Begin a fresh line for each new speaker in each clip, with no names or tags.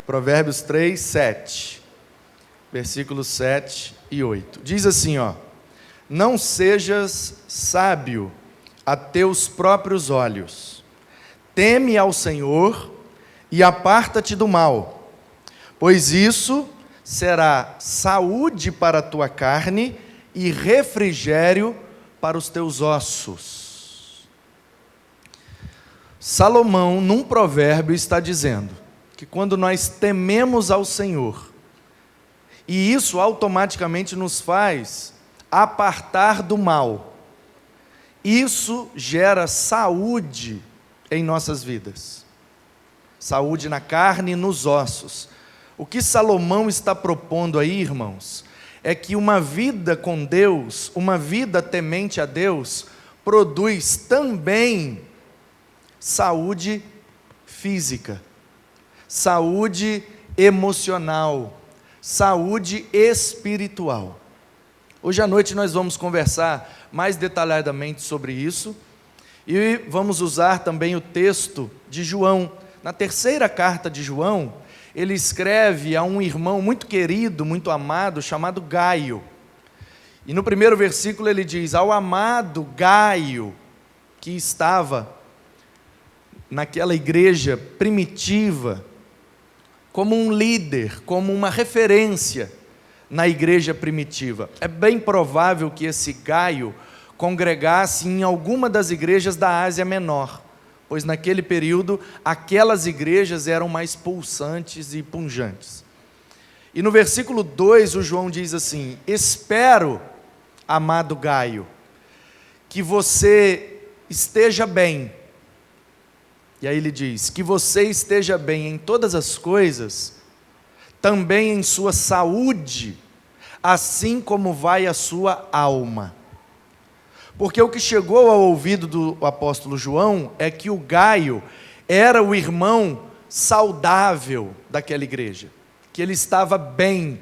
Provérbios 3, 7. Versículos 7 e 8. Diz assim, não sejas sábio a teus próprios olhos. Teme ao Senhor e aparta-te do mal, pois isso será saúde para a tua carne e refrigério para os teus ossos. Salomão, num provérbio, está dizendo que quando nós tememos ao Senhor, e isso automaticamente nos faz apartar do mal, isso gera saúde em nossas vidas, saúde na carne e nos ossos. O que Salomão está propondo aí, irmãos, é que uma vida com Deus, uma vida temente a Deus, produz também saúde física, saúde emocional, saúde espiritual. Hoje à noite nós vamos conversar mais detalhadamente sobre isso e vamos usar também o texto de João. Na terceira carta de João, ele escreve a um irmão muito querido, muito amado, chamado Gaio. E no primeiro versículo ele diz: ao amado Gaio, que estava naquela igreja primitiva, como um líder, como uma referência na igreja primitiva. É bem provável que esse Gaio congregasse em alguma das igrejas da Ásia Menor, pois naquele período aquelas igrejas eram mais pulsantes e punjantes. E no versículo 2 o João diz assim: espero, amado Gaio, que você esteja bem. E aí ele diz: que você esteja bem em todas as coisas, também em sua saúde, assim como vai a sua alma. Porque o que chegou ao ouvido do apóstolo João é que o Gaio era o irmão saudável daquela igreja, que ele estava bem,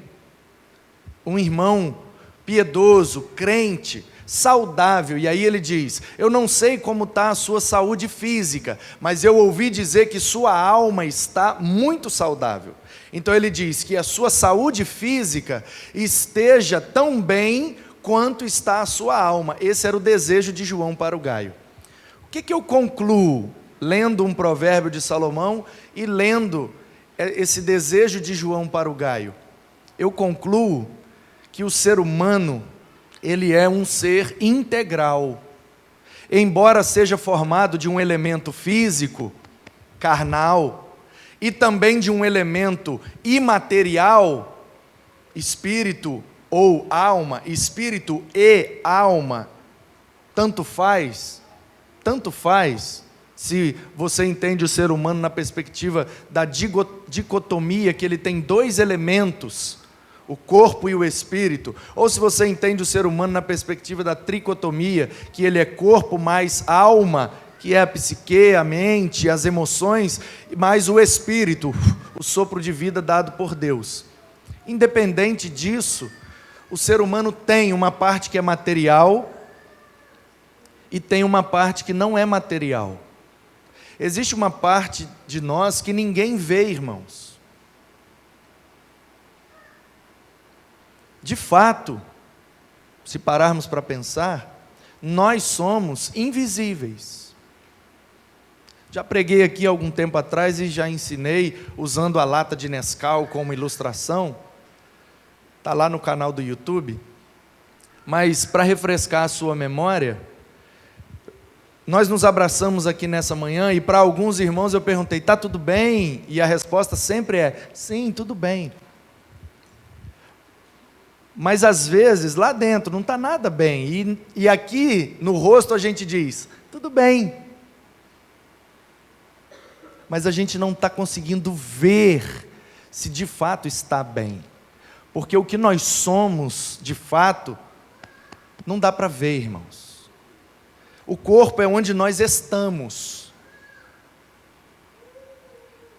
um irmão piedoso, crente, saudável. E aí ele diz: eu não sei como está a sua saúde física, mas eu ouvi dizer que sua alma está muito saudável. Então ele diz que a sua saúde física esteja tão bem quanto está a sua alma. Esse era o desejo de João para o Gaio. O que eu concluo lendo um provérbio de Salomão e lendo esse desejo de João para o Gaio? Eu concluo que o ser humano, ele é um ser integral. Embora seja formado de um elemento físico, carnal, e também de um elemento imaterial, espírito ou alma, espírito e alma, tanto faz, se você entende o ser humano na perspectiva da dicotomia, que ele tem dois elementos, o corpo e o espírito, ou se você entende o ser humano na perspectiva da tricotomia, que ele é corpo mais alma, que é a psique, a mente, as emoções, mais o espírito, o sopro de vida dado por Deus. Independente disso, o ser humano tem uma parte que é material e tem uma parte que não é material. Existe uma parte de nós que ninguém vê, irmãos. De fato, se pararmos para pensar, nós somos invisíveis. Já preguei aqui algum tempo atrás e já ensinei usando a lata de Nescau como ilustração. Está lá no canal do YouTube. Mas para refrescar a sua memória, nós nos abraçamos aqui nessa manhã e para alguns irmãos eu perguntei: está tudo bem? E a resposta sempre é: sim, tudo bem. Mas às vezes lá dentro não está nada bem, e aqui no rosto a gente diz: tudo bem. Mas a gente não está conseguindo ver se de fato está bem, porque o que nós somos de fato não dá para ver, irmãos. O corpo é onde nós estamos,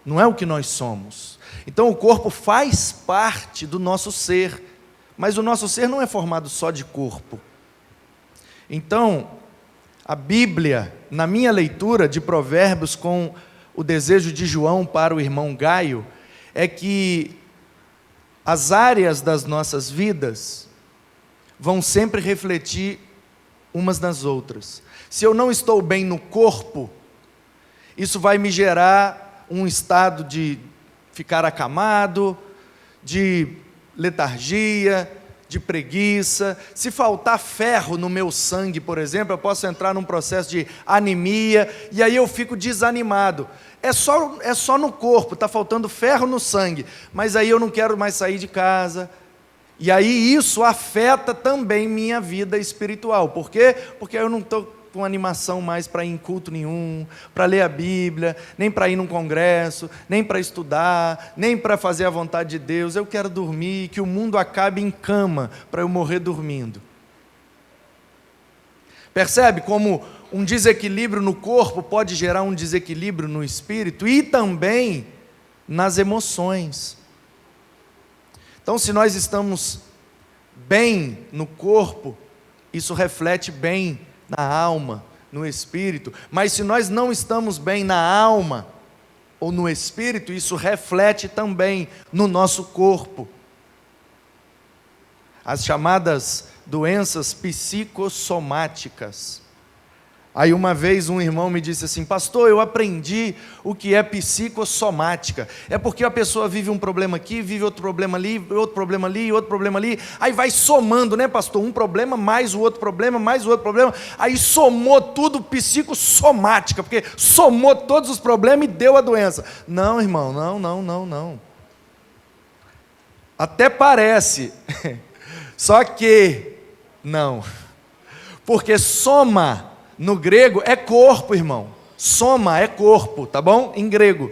não é o que nós somos. Então o corpo faz parte do nosso ser, mas o nosso ser não é formado só de corpo. Então, a Bíblia, na minha leitura de Provérbios com o desejo de João para o irmão Gaio, é que as áreas das nossas vidas vão sempre refletir umas nas outras. Se eu não estou bem no corpo, isso vai me gerar um estado de ficar acamado, de letargia, de preguiça. Se faltar ferro no meu sangue, por exemplo, eu posso entrar num processo de anemia, e aí eu fico desanimado. É só no corpo, está faltando ferro no sangue, mas aí eu não quero mais sair de casa. E aí isso afeta também minha vida espiritual. Por quê? Porque eu não estou com animação mais para ir em culto nenhum, para ler a Bíblia, nem para ir num congresso, nem para estudar, nem para fazer a vontade de Deus. Eu quero dormir, que o mundo acabe em cama, para eu morrer dormindo. Percebe como um desequilíbrio no corpo pode gerar um desequilíbrio no espírito e também nas emoções. Então, se nós estamos bem no corpo, isso reflete bem na alma, no espírito. Mas se nós não estamos bem na alma ou no espírito, isso reflete também no nosso corpo. As chamadas doenças psicossomáticas. Aí uma vez um irmão me disse assim: pastor, eu aprendi o que é psicossomática. É porque a pessoa vive um problema aqui, vive outro problema ali, outro problema ali, outro problema ali. Aí vai somando, né, pastor? Um problema mais o outro problema, mais o outro problema. Aí somou tudo psicossomática, porque somou todos os problemas e deu a doença. Não, irmão, não. Até parece, só que não. Porque soma no grego é corpo, irmão. Soma é corpo, tá bom? Em grego.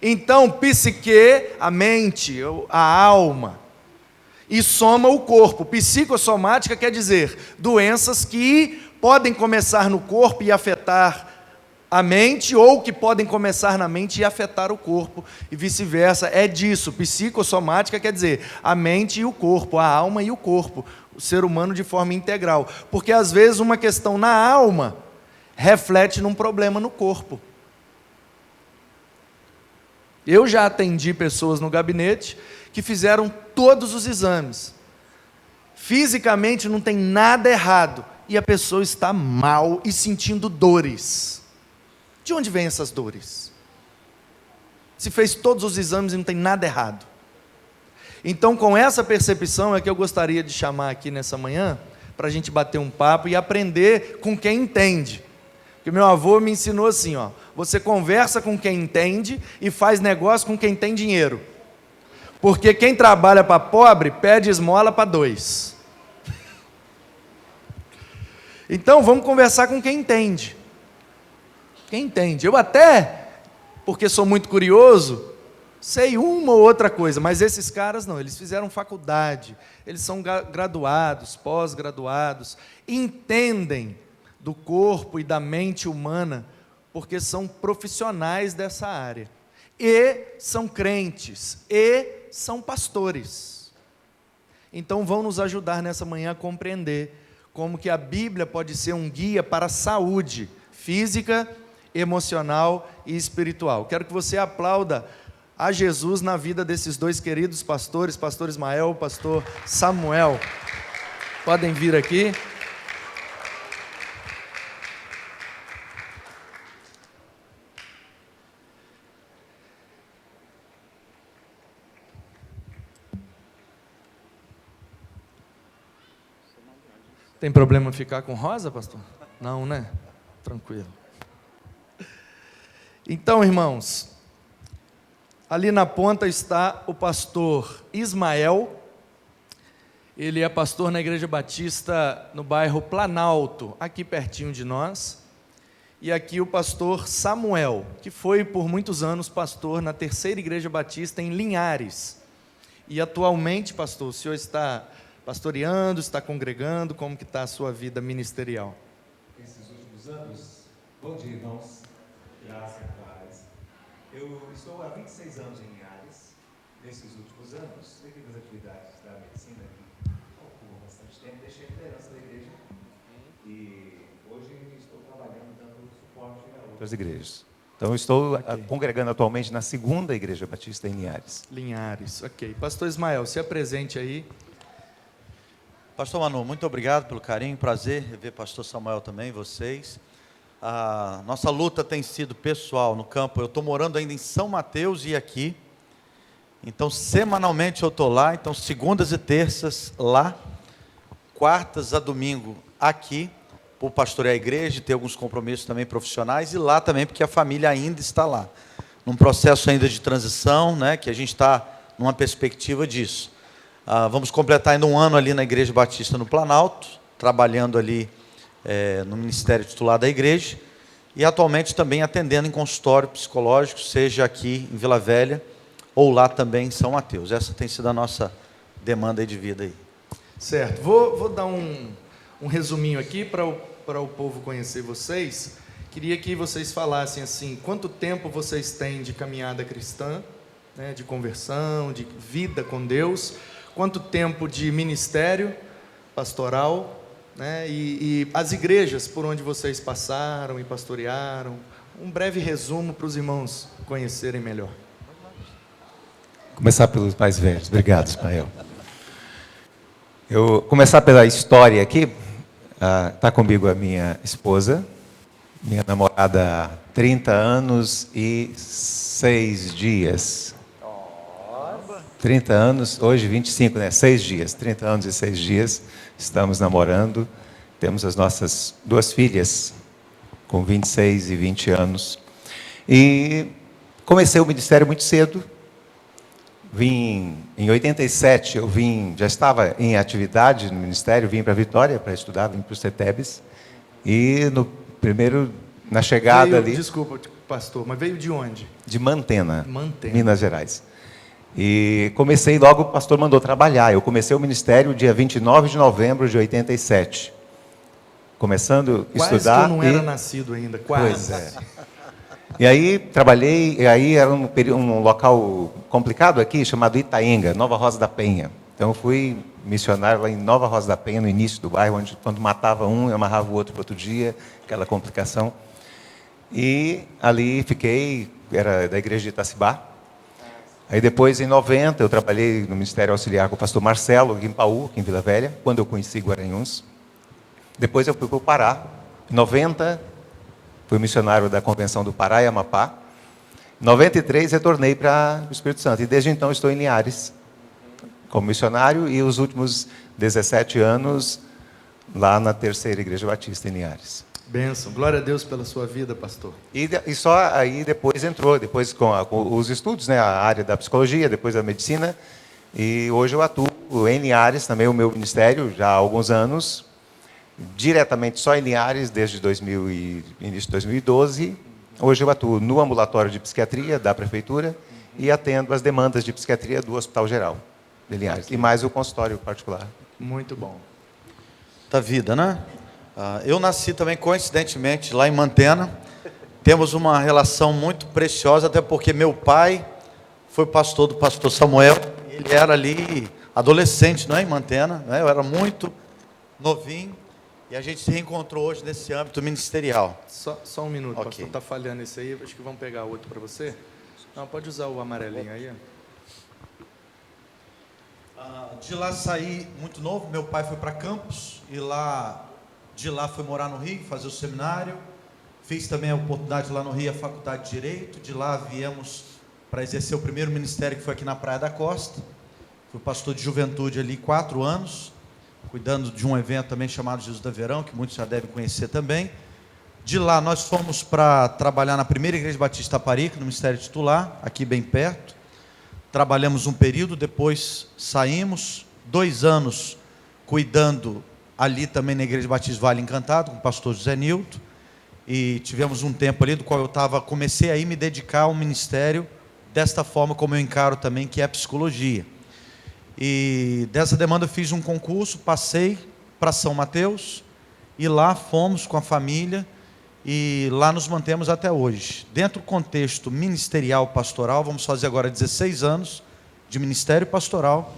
Então, psique, a mente, a alma. E soma o corpo. Psicossomática quer dizer doenças que podem começar no corpo e afetar a mente, ou que podem começar na mente e afetar o corpo, e vice-versa. É disso. Psicossomática quer dizer a mente e o corpo, a alma e o corpo, o ser humano de forma integral. Porque às vezes uma questão na alma reflete num problema no corpo. Eu já atendi pessoas no gabinete que fizeram todos os exames. Fisicamente não tem nada errado, e a pessoa está mal e sentindo dores. De onde vêm essas dores? Se fez todos os exames e não tem nada errado. Então, com essa percepção é que eu gostaria de chamar aqui nessa manhã, para a gente bater um papo e aprender com quem entende. Porque meu avô me ensinou assim, ó: você conversa com quem entende e faz negócio com quem tem dinheiro. Porque quem trabalha para pobre, pede esmola para dois. Então, vamos conversar com quem entende. Quem entende? Eu até, porque sou muito curioso, sei uma ou outra coisa, mas esses caras não, eles fizeram faculdade, eles são graduados, pós-graduados, entendem do corpo e da mente humana, porque são profissionais dessa área, e são crentes, e são pastores. Então vão nos ajudar nessa manhã a compreender como que a Bíblia pode ser um guia para a saúde física, emocional e espiritual. Quero que você aplauda a Jesus na vida desses dois queridos pastores, pastor Ismael, pastor Samuel. Podem vir aqui. Tem problema ficar com rosa, pastor? Não, né? Tranquilo. Então, irmãos, ali na ponta está o pastor Ismael. Ele é pastor na Igreja Batista no bairro Planalto, aqui pertinho de nós. E aqui o pastor Samuel, que foi por muitos anos pastor na Terceira Igreja Batista em Linhares. E atualmente, pastor, o senhor está pastoreando, está congregando, como que está a sua vida ministerial?
Esses últimos anos, bom dia, irmãos, graça e paz. Eu estou há 26 anos em Linhares. Nesses últimos anos, devido às atividades da medicina, que ocupam bastante tempo, deixei a liderança da igreja e hoje estou trabalhando dando suporte a outras igrejas.
Então, eu estou congregando atualmente na segunda Igreja Batista em Linhares.
Linhares, ok. Pastor Ismael, se apresente aí.
Pastor Manu, muito obrigado pelo carinho, prazer rever pastor Samuel também, vocês. A nossa luta tem sido pessoal no campo. Eu estou morando ainda em São Mateus e aqui. Então, semanalmente eu estou lá. Então, segundas e terças lá, quartas a domingo aqui, por pastorear a igreja, ter alguns compromissos também profissionais, e lá também porque a família ainda está lá. Num processo ainda de transição, né, que a gente está numa perspectiva disso. Vamos completar ainda um ano ali na Igreja Batista no Planalto, trabalhando ali no ministério titular da igreja, e atualmente também atendendo em consultório psicológico, seja aqui em Vila Velha, ou lá também em São Mateus. Essa tem sido a nossa demanda aí de vida aí.
Certo, vou dar um resuminho aqui para o povo conhecer vocês. Queria que vocês falassem assim, quanto tempo vocês têm de caminhada cristã, né, de conversão, de vida com Deus, quanto tempo de ministério pastoral, né, e as igrejas por onde vocês passaram e pastorearam. Um breve resumo para os irmãos conhecerem melhor.
Começar pelos mais velhos. Obrigado, Ismael. Eu começar pela história aqui. Está comigo a minha esposa, minha namorada há 30 anos e 6 dias. 30 anos, hoje 25, né? 6 dias, 30 anos e 6 dias, estamos namorando. Temos as nossas 2 filhas, com 26 e 20 anos. E comecei o ministério muito cedo. Em 87, já estava em atividade no ministério, vim para Vitória para estudar, vim para o CETEBS. E na chegada ali...
Desculpa, pastor, mas veio de onde?
De Mantena,
Mantena,
Minas Gerais. E comecei logo, o pastor mandou trabalhar. Eu comecei o ministério dia 29 de novembro de 87. Começando a estudar...
Quase que eu não era nascido ainda, quase.
Pois é. E aí trabalhei, e aí era um local complicado aqui, chamado Itaenga, Nova Rosa da Penha. Então eu fui missionário lá em Nova Rosa da Penha, no início do bairro, onde quando matava um, eu amarrava o outro para outro dia, aquela complicação. E ali fiquei, era da igreja de Itacibá. Aí depois, em 90, eu trabalhei no Ministério Auxiliar com o pastor Marcelo, aqui em Paú, aqui em Vila Velha, quando eu conheci Guaranhuns. Depois eu fui para o Pará. Em 90, fui missionário da Convenção do Pará e Amapá. Em 93, retornei para o Espírito Santo. E desde então estou em Linhares, como missionário, e os últimos 17 anos lá na Terceira Igreja Batista em Linhares.
Bênção. Glória a Deus pela sua vida, pastor.
E só aí depois entrou, com os estudos, né, a área da psicologia, depois da medicina. E hoje eu atuo em Linhares, também o meu ministério, já há alguns anos, diretamente só em Linhares, desde início de 2012. Hoje eu atuo no ambulatório de psiquiatria da prefeitura e atendo as demandas de psiquiatria do Hospital Geral de Linhares. E mais o consultório particular.
Muito bom.
Da vida, né? Eu nasci também, coincidentemente, lá em Mantena. Temos uma relação muito preciosa, até porque meu pai foi pastor do pastor Samuel. Ele era ali adolescente, não é, em Mantena, né? Eu era muito novinho. E a gente se reencontrou hoje nesse âmbito ministerial.
Só um minuto,
Ok.
pastor, está falhando esse aí, acho que vamos pegar outro para você. Não, pode usar o amarelinho aí.
De lá saí muito novo, meu pai foi para Campos, e de lá fui morar no Rio, fazer o seminário. Fiz também a oportunidade lá no Rio, a faculdade de Direito. De lá viemos para exercer o primeiro ministério, que foi aqui na Praia da Costa. Fui pastor de juventude ali 4 anos. Cuidando de um evento também chamado Jesus da Verão, que muitos já devem conhecer também. De lá nós fomos para trabalhar na primeira Igreja Batista Taparica, no Ministério Titular, aqui bem perto. Trabalhamos um período, depois saímos, 2 anos cuidando ali também na Igreja Batista Vale Encantado, com o pastor José Nilton. E tivemos um tempo ali do qual comecei a me dedicar ao ministério desta forma como eu encaro também, que é a psicologia. E dessa demanda eu fiz um concurso, passei para São Mateus, e lá fomos com a família, e lá nos mantemos até hoje. Dentro do contexto ministerial pastoral, vamos fazer agora 16 anos de ministério pastoral,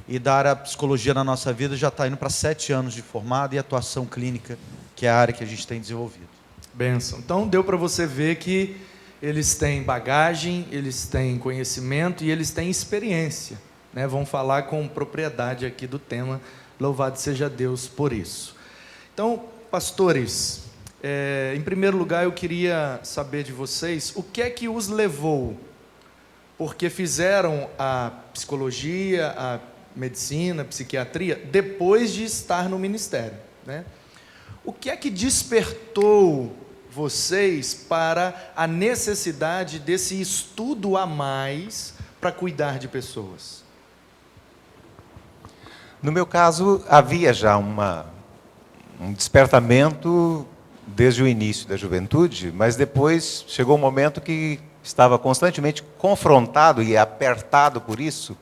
e da área psicologia na nossa vida já está indo para 7 anos de formado, e atuação clínica, que é a área que a gente tem desenvolvido.
Bênção. Então deu para você ver que eles têm bagagem, eles têm conhecimento e eles têm experiência, né? Vão falar com propriedade aqui do tema, louvado seja Deus por isso. Então, pastores, em primeiro lugar eu queria saber de vocês, o que é que os levou? Porque fizeram a psicologia, a medicina, a psiquiatria, depois de estar no ministério, né? O que é que despertou vocês para a necessidade desse estudo a mais para cuidar de pessoas?
No meu caso, havia já um despertamento desde o início da juventude, mas depois chegou um momento que estava constantemente confrontado e apertado por isso,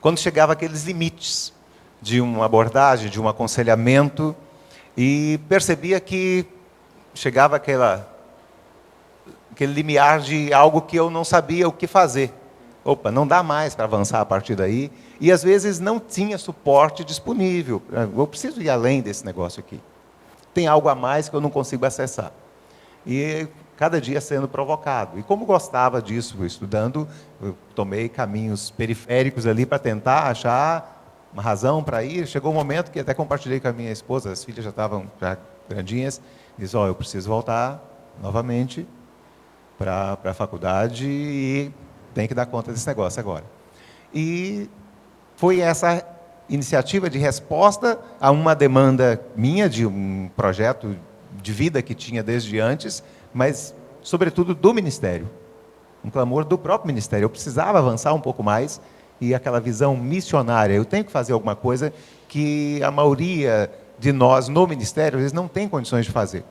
quando chegava aqueles limites de uma abordagem, de um aconselhamento, e percebia que chegava aquele limiar de algo que eu não sabia o que fazer. Opa, não dá mais para avançar a partir daí. E às vezes não tinha suporte disponível. Eu preciso ir além desse negócio aqui. Tem algo a mais que eu não consigo acessar. E cada dia sendo provocado. E como gostava disso, estudando, eu tomei caminhos periféricos ali para tentar achar uma razão para ir. Chegou um momento que até compartilhei com a minha esposa, as filhas já estavam grandinhas, disse, eu preciso voltar novamente para a faculdade e tem que dar conta desse negócio agora. E foi essa iniciativa de resposta a uma demanda minha, de um projeto de vida que tinha desde antes, mas, sobretudo, do ministério. Um clamor do próprio ministério. Eu precisava avançar um pouco mais e aquela visão missionária. Eu tenho que fazer alguma coisa que a maioria de nós no ministério, às vezes, não tem condições de fazer.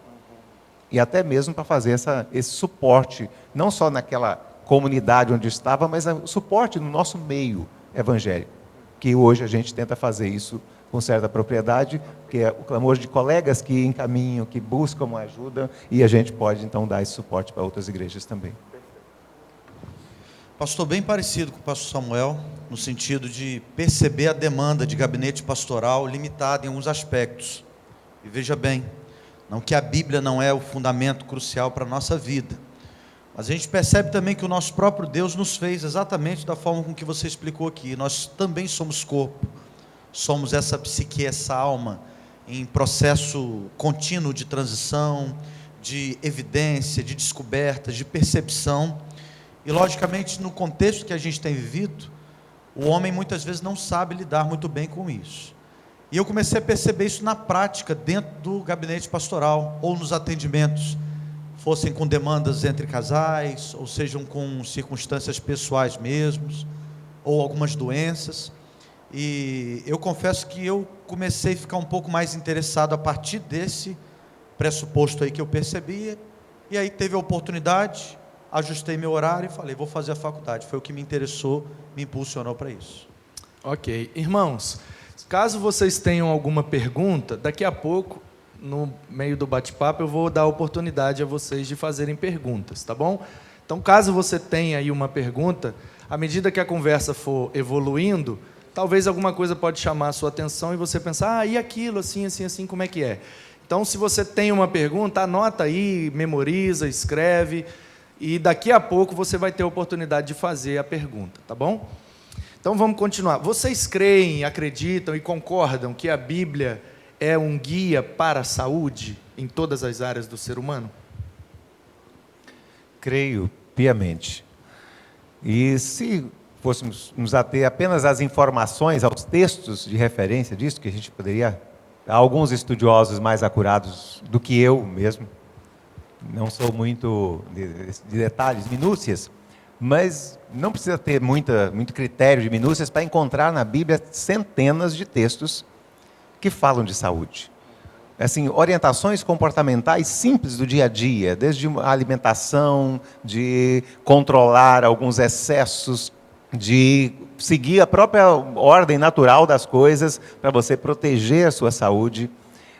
E até mesmo para fazer esse suporte, não só naquela comunidade onde eu estava, mas o suporte no nosso meio evangélico, que hoje a gente tenta fazer isso com certa propriedade, que é o clamor de colegas que encaminham, que buscam uma ajuda, e a gente pode, então, dar esse suporte para outras igrejas também.
Pastor, bem parecido com o pastor Samuel, no sentido de perceber a demanda de gabinete pastoral limitada em alguns aspectos. E veja bem, não que a Bíblia não é o fundamento crucial para a nossa vida, mas a gente percebe também que o nosso próprio Deus nos fez exatamente da forma com que você explicou aqui. Nós também somos corpo, somos essa psique, essa alma, em processo contínuo de transição, de evidência, de descoberta, de percepção. E, logicamente, no contexto que a gente tem vivido, o homem muitas vezes não sabe lidar muito bem com isso. E eu comecei a perceber isso na prática, dentro do gabinete pastoral, ou nos atendimentos, fossem com demandas entre casais, ou sejam com circunstâncias pessoais mesmos, ou algumas doenças. E eu confesso que eu comecei a ficar um pouco mais interessado a partir desse pressuposto aí que eu percebia, e aí teve a oportunidade, ajustei meu horário e falei, vou fazer a faculdade. Foi o que me interessou, me impulsionou para isso.
Ok. Irmãos, caso vocês tenham alguma pergunta, daqui a pouco, no meio do bate-papo, eu vou dar a oportunidade a vocês de fazerem perguntas, tá bom? Então, caso você tenha aí uma pergunta, à medida que a conversa for evoluindo, talvez alguma coisa pode chamar a sua atenção e você pensar, e aquilo, assim, assim, assim, como é que é? Então, se você tem uma pergunta, anota aí, memoriza, escreve, e daqui a pouco você vai ter a oportunidade de fazer a pergunta, tá bom? Então, vamos continuar. Vocês creem, acreditam e concordam que a Bíblia é um guia para a saúde em todas as áreas do ser humano? Creio
piamente. E se fôssemos nos ater apenas às informações, aos textos de referência disso, que a gente poderia... Há alguns estudiosos mais acurados do que eu mesmo, não sou muito de detalhes, minúcias, mas não precisa ter muito critério de minúcias para encontrar na Bíblia centenas de textos que falam de saúde. Assim, orientações comportamentais simples do dia a dia, desde a alimentação, de controlar alguns excessos, de seguir a própria ordem natural das coisas para você proteger a sua saúde,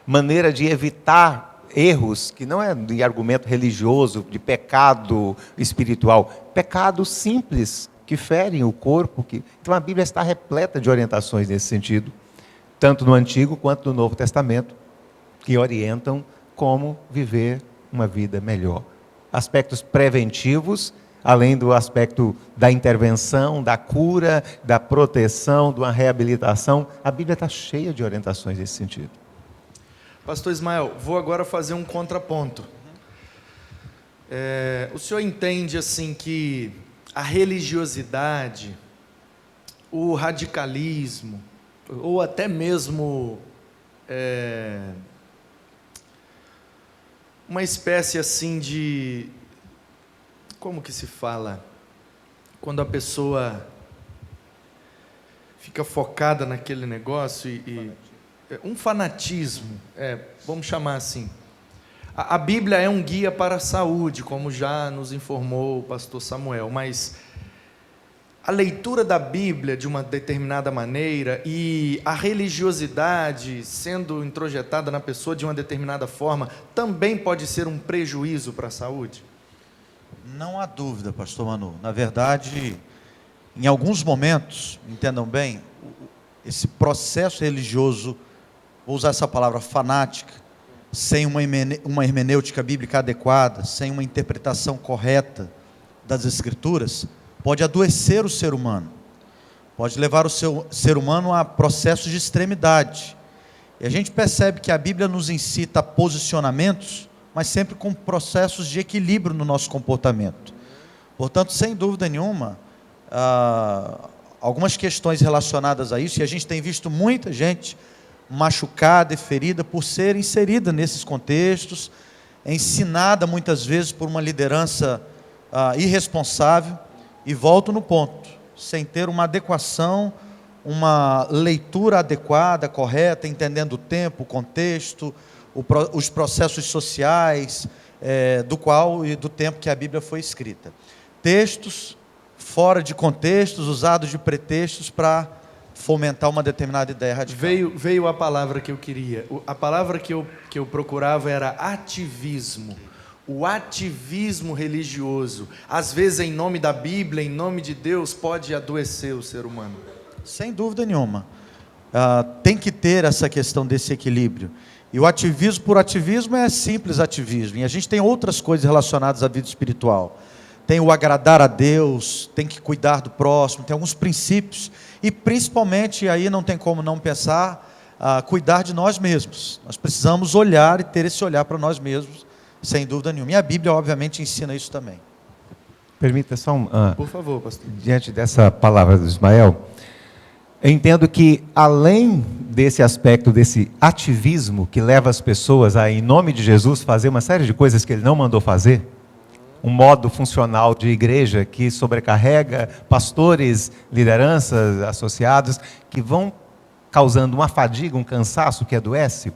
maneira de evitar erros, que não é de argumento religioso, de pecado espiritual, pecados simples que ferem o corpo. Então a Bíblia está repleta de orientações nesse sentido, tanto no Antigo quanto no Novo Testamento, que orientam como viver uma vida melhor. aspectos preventivos, além do aspecto da intervenção, da cura, da proteção, de uma reabilitação. A Bíblia está cheia de orientações nesse sentido.
Pastor Ismael, vou agora fazer um contraponto. O senhor entende assim que a religiosidade, o radicalismo, ou até mesmo uma espécie assim de... Como que se fala? Quando a pessoa fica focada naquele negócio um fanatismo, vamos chamar assim. A Bíblia é um guia para a saúde, como já nos informou o pastor Samuel, mas a leitura da Bíblia de uma determinada maneira e a religiosidade sendo introjetada na pessoa de uma determinada forma, também pode ser um prejuízo para a saúde?
Não há dúvida, pastor Manu. Na verdade, em alguns momentos, entendam bem, esse processo religioso, vou usar essa palavra, fanática, sem uma hermenêutica bíblica adequada, sem uma interpretação correta das Escrituras, pode adoecer o ser humano, pode levar o ser humano a processos de extremidade. E a gente percebe que a Bíblia nos incita a posicionamentos, mas sempre com processos de equilíbrio no nosso comportamento. Portanto, sem dúvida nenhuma, algumas questões relacionadas a isso, e a gente tem visto muita gente machucada e ferida por ser inserida nesses contextos, ensinada muitas vezes por uma liderança irresponsável, e volto no ponto, sem ter uma adequação, uma leitura adequada, correta, entendendo o tempo, o contexto, os processos sociais, do qual e do tempo que a Bíblia foi escrita. Textos fora de contextos, usados de pretextos para fomentar uma determinada ideia radical.
Veio a palavra que eu queria. A palavra que eu procurava era ativismo. O ativismo religioso, às vezes em nome da Bíblia, em nome de Deus, pode adoecer o ser humano.
Sem dúvida nenhuma. Tem que ter essa questão desse equilíbrio. E o ativismo por ativismo é simples ativismo. E a gente tem outras coisas relacionadas à vida espiritual. Tem o agradar a Deus, tem que cuidar do próximo, tem alguns princípios. E principalmente, aí não tem como não pensar, cuidar de nós mesmos. Nós precisamos olhar e ter esse olhar para nós mesmos, sem dúvida nenhuma. E a Bíblia, obviamente, ensina isso também.
Permita só
por favor, pastor.
Diante dessa palavra do Ismael, eu entendo que, além desse aspecto, desse ativismo que leva as pessoas a, em nome de Jesus, fazer uma série de coisas que ele não mandou fazer, um modo funcional de igreja que sobrecarrega pastores, lideranças, associados, que vão causando uma fadiga, um cansaço que adoece,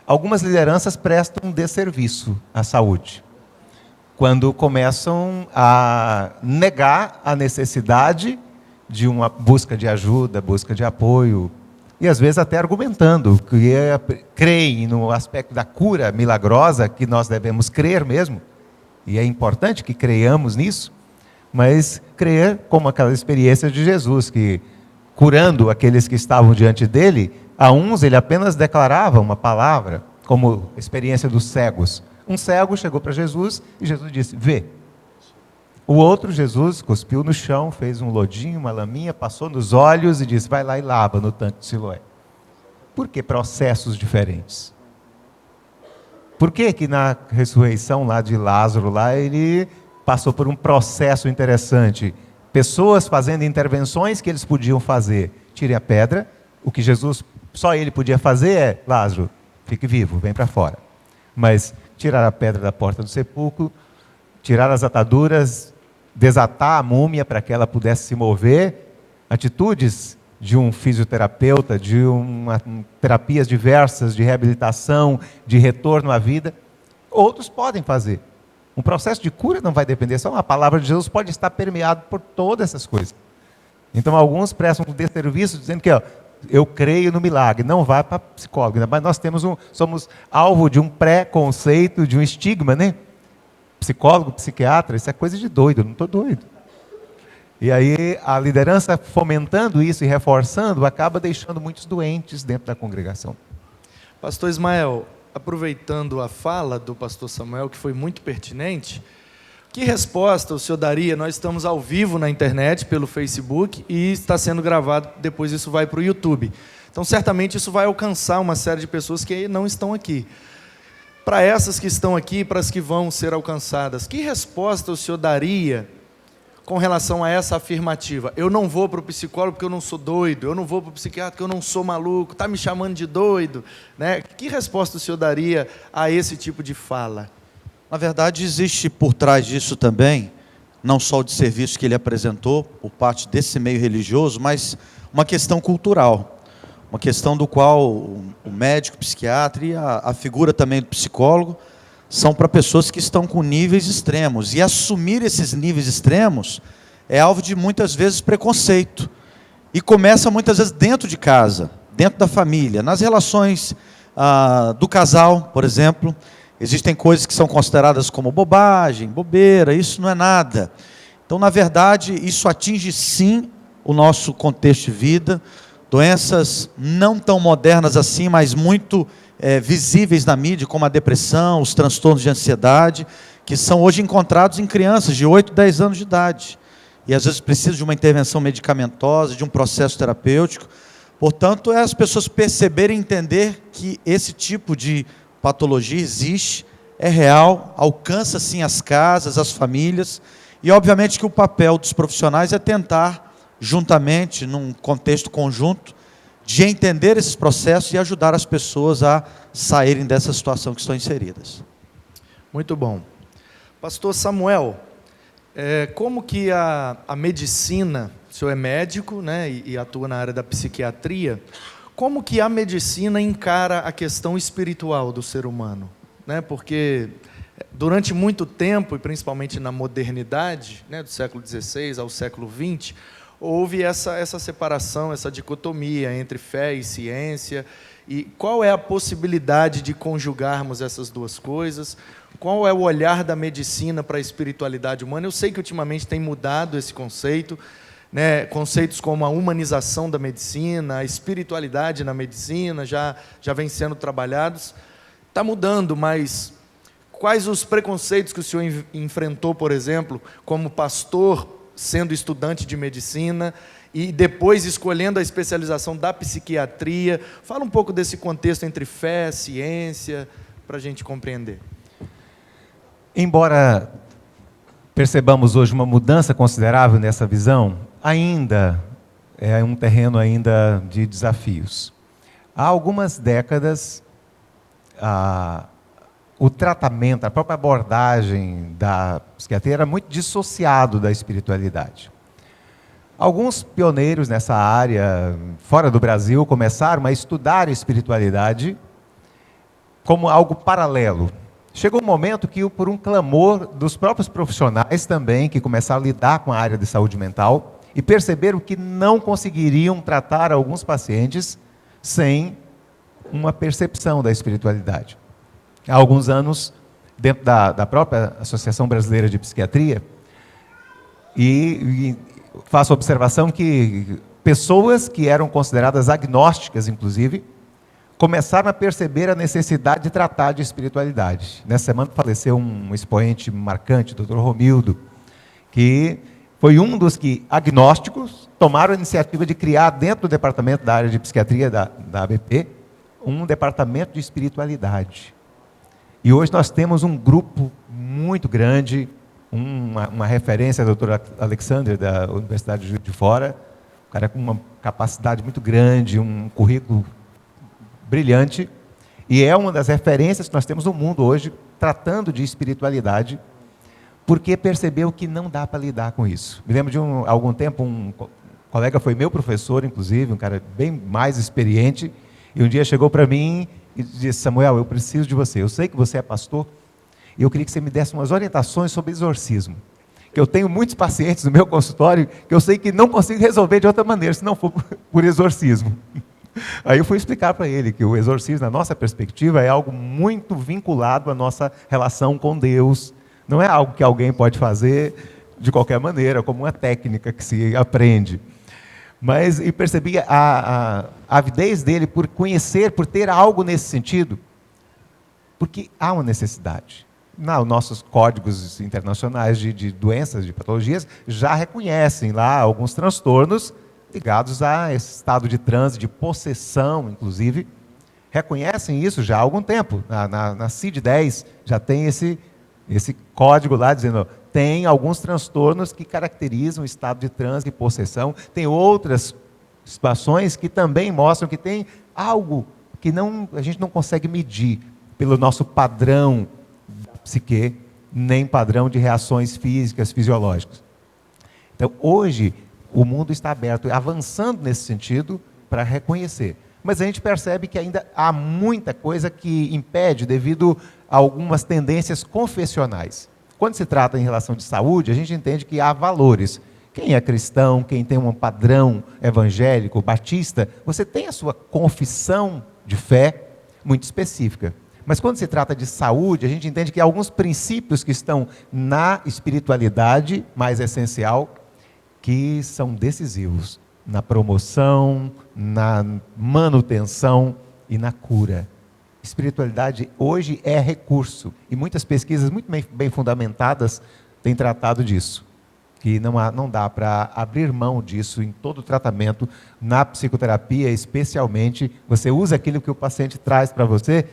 algumas lideranças prestam um desserviço à saúde, quando começam a negar a necessidade de uma busca de ajuda, busca de apoio, e às vezes até argumentando que creem no aspecto da cura milagrosa, que nós devemos crer mesmo, e é importante que creiamos nisso, mas crer como aquela experiência de Jesus, que curando aqueles que estavam diante dele, a uns ele apenas declarava uma palavra, como a experiência dos cegos. Um cego chegou para Jesus e Jesus disse, vê. O outro, Jesus, cuspiu no chão, fez um lodinho, uma laminha, passou nos olhos e disse, vai lá e lava no tanque de Siloé. Por que processos diferentes? Por que que na ressurreição lá de Lázaro, lá, ele passou por um processo interessante? Pessoas fazendo intervenções que eles podiam fazer. Tirem a pedra, o que Jesus, só ele podia fazer é, Lázaro, fique vivo, vem para fora. Mas tirar a pedra da porta do sepulcro, tirar as ataduras, desatar a múmia para que ela pudesse se mover, atitudes de um fisioterapeuta, de terapias diversas de reabilitação, de retorno à vida, outros podem fazer. Um processo de cura não vai depender, só uma palavra de Jesus pode estar permeado por todas essas coisas. Então alguns prestam um desserviço dizendo que eu creio no milagre, não vai para psicólogo, mas nós somos alvo de um preconceito, de um estigma, né? Psicólogo, psiquiatra, isso é coisa de doido, eu não estou doido. E aí a liderança fomentando isso e reforçando, acaba deixando muitos doentes dentro da congregação.
Pastor Ismael, aproveitando a fala do pastor Samuel, que foi muito pertinente, Que resposta o senhor daria? Nós estamos ao vivo na internet, pelo Facebook, e está sendo gravado, depois isso vai para o YouTube. Então, certamente, isso vai alcançar uma série de pessoas que não estão aqui. Para essas que estão aqui, para as que vão ser alcançadas, que resposta o senhor daria com relação a essa afirmativa? Eu não vou para o psicólogo porque eu não sou doido, eu não vou para o psiquiatra porque eu não sou maluco, está me chamando de doido, né? Que resposta o senhor daria a esse tipo de fala?
Na verdade, existe por trás disso também, não só o desserviço que ele apresentou, por parte desse meio religioso, mas uma questão cultural, uma questão do qual o médico, o psiquiatra e a figura também do psicólogo são para pessoas que estão com níveis extremos. E assumir esses níveis extremos é alvo de, muitas vezes, preconceito. E começa, muitas vezes, dentro de casa, dentro da família, nas relações do casal, por exemplo. Existem coisas que são consideradas como bobagem, bobeira, isso não é nada. Então, na verdade, isso atinge sim o nosso contexto de vida, doenças não tão modernas assim, mas muito visíveis na mídia, como a depressão, os transtornos de ansiedade, que são hoje encontrados em crianças de 8, 10 anos de idade. E às vezes precisam de uma intervenção medicamentosa, de um processo terapêutico. Portanto, é as pessoas perceberem e entender que esse tipo de patologia existe, é real, alcança sim as casas, as famílias, e obviamente que o papel dos profissionais é tentar, juntamente, num contexto conjunto, de entender esses processos e ajudar as pessoas a saírem dessa situação que estão inseridas.
Muito bom. Pastor Samuel, como que a medicina, o senhor é médico, né, e atua na área da psiquiatria, como que a medicina encara a questão espiritual do ser humano? Né? Porque durante muito tempo, e principalmente na modernidade, né, do século XVI ao século XX, houve essa separação, essa dicotomia entre fé e ciência. E qual é a possibilidade de conjugarmos essas duas coisas? Qual é o olhar da medicina para a espiritualidade humana? Eu sei que ultimamente tem mudado esse conceito, né? Conceitos como a humanização da medicina, a espiritualidade na medicina, já vem sendo trabalhados. Está mudando, mas quais os preconceitos que o senhor enfrentou, por exemplo, como pastor, sendo estudante de medicina, e depois escolhendo a especialização da psiquiatria? Fala um pouco desse contexto entre fé, ciência, para a gente compreender.
Embora percebamos hoje uma mudança considerável nessa visão, ainda é um terreno ainda de desafios. Há algumas décadas, o tratamento, a própria abordagem da psiquiatria era muito dissociado da espiritualidade. Alguns pioneiros nessa área, fora do Brasil, começaram a estudar a espiritualidade como algo paralelo. Chegou um momento que, por um clamor dos próprios profissionais também, que começaram a lidar com a área de saúde mental, e perceberam que não conseguiriam tratar alguns pacientes sem uma percepção da espiritualidade. Há alguns anos, dentro da própria Associação Brasileira de Psiquiatria, e faço a observação que pessoas que eram consideradas agnósticas, inclusive, começaram a perceber a necessidade de tratar de espiritualidade. Nessa semana faleceu um expoente marcante, o Dr. Romildo, que foi um dos que, agnósticos, tomaram a iniciativa de criar, dentro do departamento da área de psiquiatria da ABP, um departamento de espiritualidade. E hoje nós temos um grupo muito grande, uma referência, o Dr. Alexander, da Universidade de Juiz de Fora, um cara com uma capacidade muito grande, um currículo brilhante, e é uma das referências que nós temos no mundo hoje, tratando de espiritualidade, porque percebeu que não dá para lidar com isso. Me lembro de algum tempo, um colega foi meu professor, inclusive, um cara bem mais experiente, e um dia chegou para mim e disse: Samuel, eu preciso de você, eu sei que você é pastor, e eu queria que você me desse umas orientações sobre exorcismo, que eu tenho muitos pacientes no meu consultório que eu sei que não consigo resolver de outra maneira, se não for por exorcismo. Aí eu fui explicar para ele que o exorcismo, na nossa perspectiva, é algo muito vinculado à nossa relação com Deus. Não é algo que alguém pode fazer de qualquer maneira, como uma técnica que se aprende. Mas e percebi a avidez dele por conhecer, por ter algo nesse sentido, porque há uma necessidade. nossos códigos internacionais de doenças, de patologias, já reconhecem lá alguns transtornos ligados a esse estado de transe, de possessão, inclusive. Reconhecem isso já há algum tempo. Na CID-10 já tem esse código lá dizendo, tem alguns transtornos que caracterizam o estado de transe e possessão. Tem outras situações que também mostram que tem algo que a gente não consegue medir pelo nosso padrão da psique, nem padrão de reações físicas, fisiológicas. Então, hoje, o mundo está aberto, avançando nesse sentido para reconhecer. Mas a gente percebe que ainda há muita coisa que impede devido a algumas tendências confessionais. Quando se trata em relação de saúde, a gente entende que há valores. Quem é cristão, quem tem um padrão evangélico, batista, você tem a sua confissão de fé muito específica. Mas quando se trata de saúde, a gente entende que há alguns princípios que estão na espiritualidade mais essencial, que são decisivos na promoção, na manutenção e na cura. Espiritualidade hoje é recurso, e muitas pesquisas muito bem fundamentadas têm tratado disso, que não dá para abrir mão disso em todo o tratamento, na psicoterapia especialmente. Você usa aquilo que o paciente traz para você,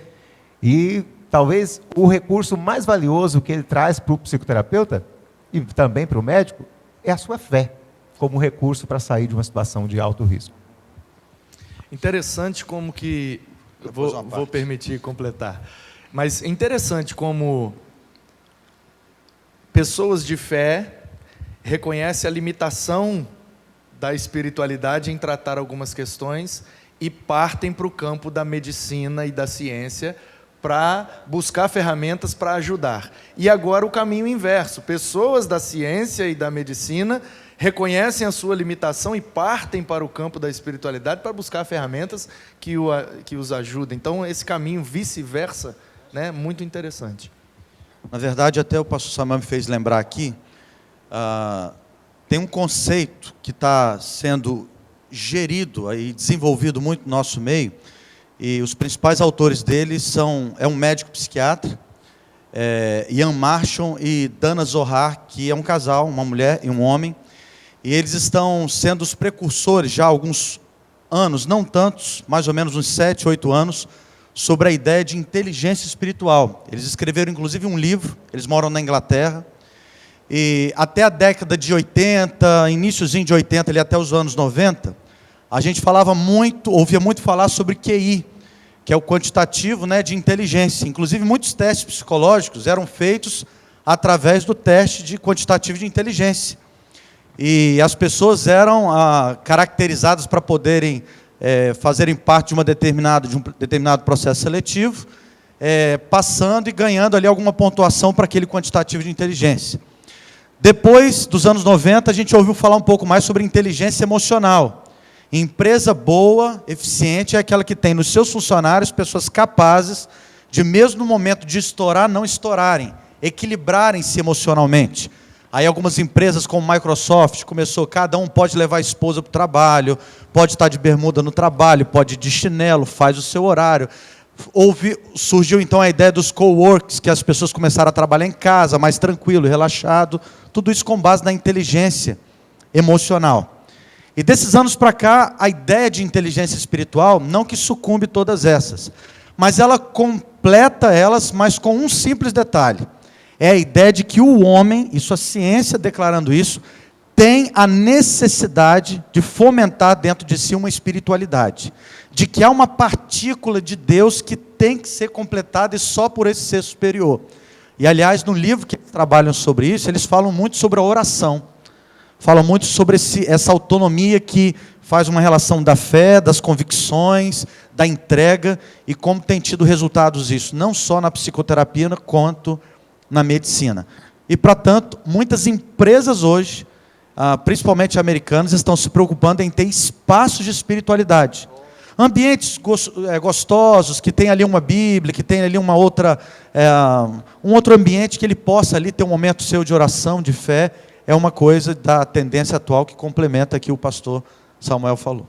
e talvez o recurso mais valioso que ele traz para o psicoterapeuta, e também para o médico, é a sua fé, como recurso para sair de uma situação de alto risco.
Interessante como que... Vou permitir completar. Mas é interessante como pessoas de fé reconhecem a limitação da espiritualidade em tratar algumas questões e partem para o campo da medicina e da ciência para buscar ferramentas para ajudar. E agora o caminho inverso. Pessoas da ciência e da medicina reconhecem a sua limitação e partem para o campo da espiritualidade para buscar ferramentas que os ajudem. Então, esse caminho vice-versa, né, muito interessante.
Na verdade, até o pastor Samuel me fez lembrar aqui, tem um conceito que está sendo gerido e desenvolvido muito no nosso meio, e os principais autores dele é um médico psiquiatra, Ian Marshall e Dana Zohar, que é um casal, uma mulher e um homem, e eles estão sendo os precursores já há alguns anos, não tantos, mais ou menos uns 7, 8 anos, sobre a ideia de inteligência espiritual. Eles escreveram inclusive um livro, eles moram na Inglaterra, e até a década de 80, iníciozinho de 80, ali até os anos 90, a gente ouvia muito falar sobre QI, que é o quantitativo, né, de inteligência. Inclusive muitos testes psicológicos eram feitos através do teste de quantitativo de inteligência. E as pessoas eram caracterizadas para poderem fazerem parte de um determinado processo seletivo, passando e ganhando ali alguma pontuação para aquele quantitativo de inteligência. Depois dos anos 90, a gente ouviu falar um pouco mais sobre inteligência emocional. Empresa boa, eficiente, é aquela que tem nos seus funcionários pessoas capazes de, mesmo no momento de estourar, não estourarem, equilibrarem-se emocionalmente. Aí algumas empresas como Microsoft começou, cada um pode levar a esposa para o trabalho, pode estar de bermuda no trabalho, pode ir de chinelo, faz o seu horário. Surgiu então a ideia dos coworks, que as pessoas começaram a trabalhar em casa, mais tranquilo, relaxado, tudo isso com base na inteligência emocional. E desses anos para cá, a ideia de inteligência espiritual, não que sucumbe todas essas, mas ela completa elas, mas com um simples detalhe. É a ideia de que o homem, isso a ciência declarando isso, tem a necessidade de fomentar dentro de si uma espiritualidade. De que há uma partícula de Deus que tem que ser completada e só por esse ser superior. E, aliás, no livro que trabalham sobre isso, eles falam muito sobre a oração. Falam muito sobre essa autonomia que faz uma relação da fé, das convicções, da entrega, e como tem tido resultados isso, não só na psicoterapia, quanto na medicina. E, para tanto, muitas empresas hoje, principalmente americanas, estão se preocupando em ter espaços de espiritualidade. Ambientes gostosos, que tem ali uma Bíblia, que tem ali um outro ambiente que ele possa ali ter um momento seu de oração, de fé, é uma coisa da tendência atual que complementa aqui o pastor Samuel falou.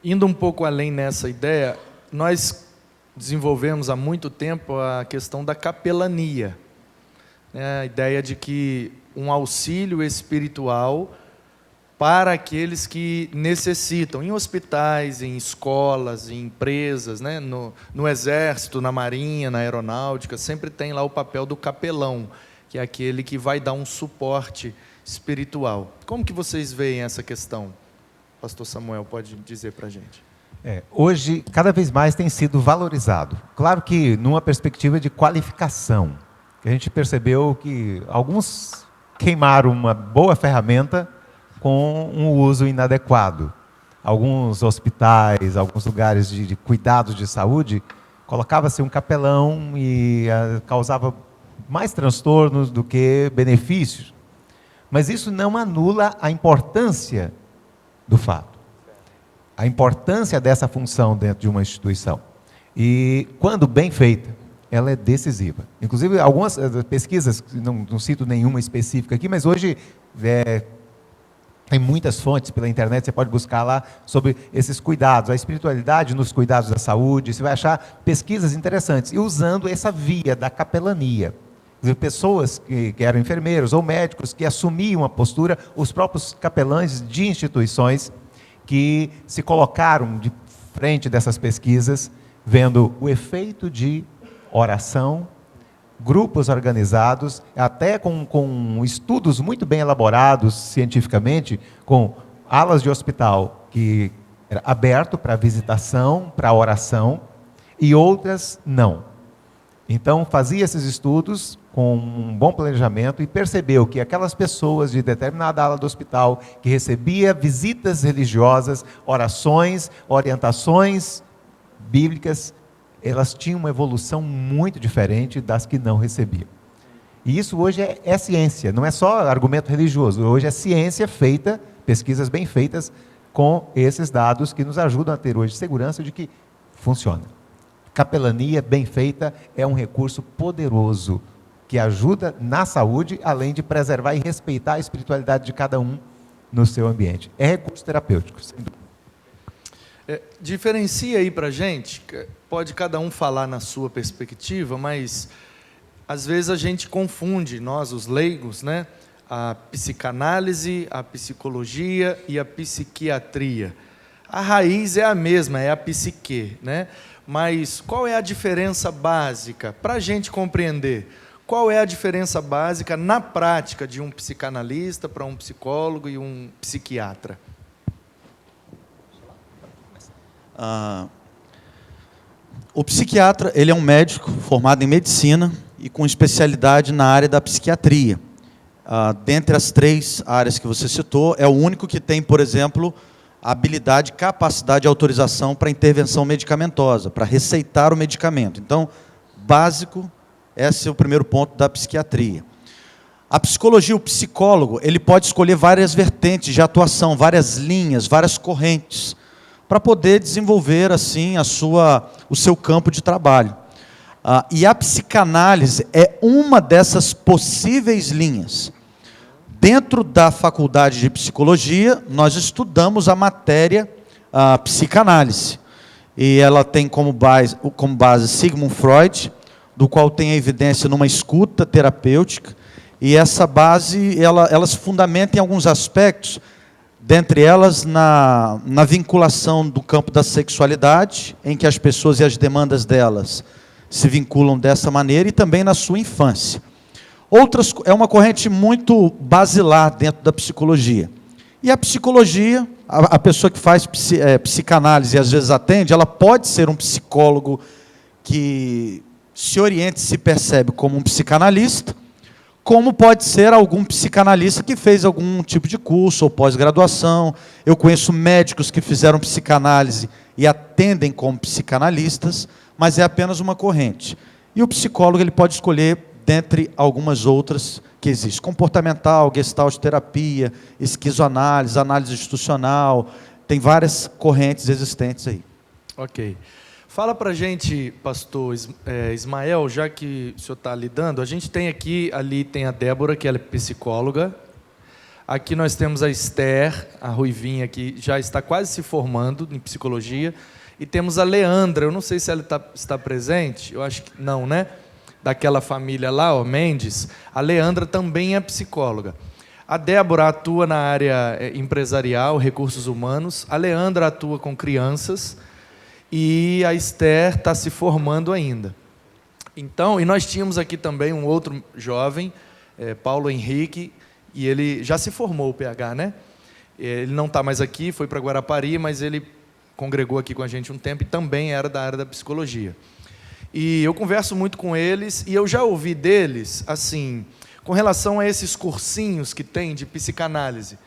Indo um pouco além nessa ideia, nós desenvolvemos há muito tempo a questão da capelania, né? A ideia de que um auxílio espiritual para aqueles que necessitam, em hospitais, em escolas, em empresas, né? No Exército, na Marinha, na Aeronáutica, sempre tem lá o papel do capelão, que é aquele que vai dar um suporte espiritual. Como que vocês veem essa questão? Pastor Samuel, pode dizer para a gente.
Hoje, cada vez mais tem sido valorizado. Claro que numa perspectiva de qualificação. A gente percebeu que alguns queimaram uma boa ferramenta com um uso inadequado. Alguns hospitais, alguns lugares de cuidados de saúde, colocava-se um capelão e causava mais transtornos do que benefícios. Mas isso não anula a importância do fato. A importância dessa função dentro de uma instituição. E, quando bem feita, ela é decisiva. Inclusive, algumas pesquisas, não cito nenhuma específica aqui, mas hoje tem muitas fontes pela internet, você pode buscar lá sobre esses cuidados, a espiritualidade nos cuidados da saúde, você vai achar pesquisas interessantes, e usando essa via da capelania. Pessoas que eram enfermeiros ou médicos que assumiam a postura, os próprios capelães de instituições que se colocaram de frente dessas pesquisas, vendo o efeito de oração, grupos organizados, até com estudos muito bem elaborados cientificamente, com alas de hospital que era aberto para visitação, para oração, e outras não. Então, fazia esses estudos com um bom planejamento e percebeu que aquelas pessoas de determinada ala do hospital que recebia visitas religiosas, orações, orientações bíblicas, elas tinham uma evolução muito diferente das que não recebiam. E isso hoje é ciência, não é só argumento religioso, hoje é ciência feita, pesquisas bem feitas com esses dados que nos ajudam a ter hoje segurança de que funciona. Capelania bem feita é um recurso poderoso que ajuda na saúde, além de preservar e respeitar a espiritualidade de cada um no seu ambiente. É recurso terapêutico, sem dúvida.
Diferencia aí para a gente, pode cada um falar na sua perspectiva, mas às vezes a gente confunde, nós os leigos, né, a psicanálise, a psicologia e a psiquiatria. A raiz é a mesma, é a psique, né? Mas qual é a diferença básica para a gente compreender? Qual é a diferença básica na prática de um psicanalista para um psicólogo e um psiquiatra?
O psiquiatra, ele é um médico formado em medicina e com especialidade na área da psiquiatria. Dentre as 3 áreas que você citou, é o único que tem, por exemplo, habilidade, capacidade e autorização para intervenção medicamentosa, para receitar o medicamento. Então, básico, esse é o primeiro ponto da psiquiatria. A psicologia, o psicólogo, ele pode escolher várias vertentes de atuação, várias linhas, várias correntes, para poder desenvolver assim o seu campo de trabalho. E a psicanálise é uma dessas possíveis linhas. Dentro da faculdade de psicologia, nós estudamos a matéria psicanálise. E ela tem como base Sigmund Freud, do qual tem a evidência numa escuta terapêutica. E essa base, ela se fundamenta em alguns aspectos, dentre elas na vinculação do campo da sexualidade, em que as pessoas e as demandas delas se vinculam dessa maneira, e também na sua infância. É uma corrente muito basilar dentro da psicologia. E a psicologia, a pessoa que faz psicanálise e às vezes atende, ela pode ser um psicólogo que se orienta e se percebe como um psicanalista, como pode ser algum psicanalista que fez algum tipo de curso ou pós-graduação. Eu conheço médicos que fizeram psicanálise e atendem como psicanalistas, mas é apenas uma corrente. E o psicólogo ele pode escolher dentre algumas outras que existem. Comportamental, gestalt terapia, esquizoanálise, análise institucional, tem várias correntes existentes aí.
Ok. Fala para a gente, pastor Ismael, já que o senhor está lidando, a gente tem aqui, ali tem a Débora, que ela é psicóloga. Aqui nós temos a Esther, a Ruivinha, que já está quase se formando em psicologia. E temos a Leandra, eu não sei se ela está presente, eu acho que não, né? Daquela família lá, ó, Mendes. A Leandra também é psicóloga. A Débora atua na área empresarial, recursos humanos. A Leandra atua com crianças. E a Esther está se formando ainda. Então, e nós tínhamos aqui também um outro jovem, Paulo Henrique, e ele já se formou, o PH, né? Ele não está mais aqui, foi para Guarapari, mas ele congregou aqui com a gente um tempo e também era da área da psicologia. E eu converso muito com eles, e eu já ouvi deles, assim, com relação a esses cursinhos que tem de psicanálise.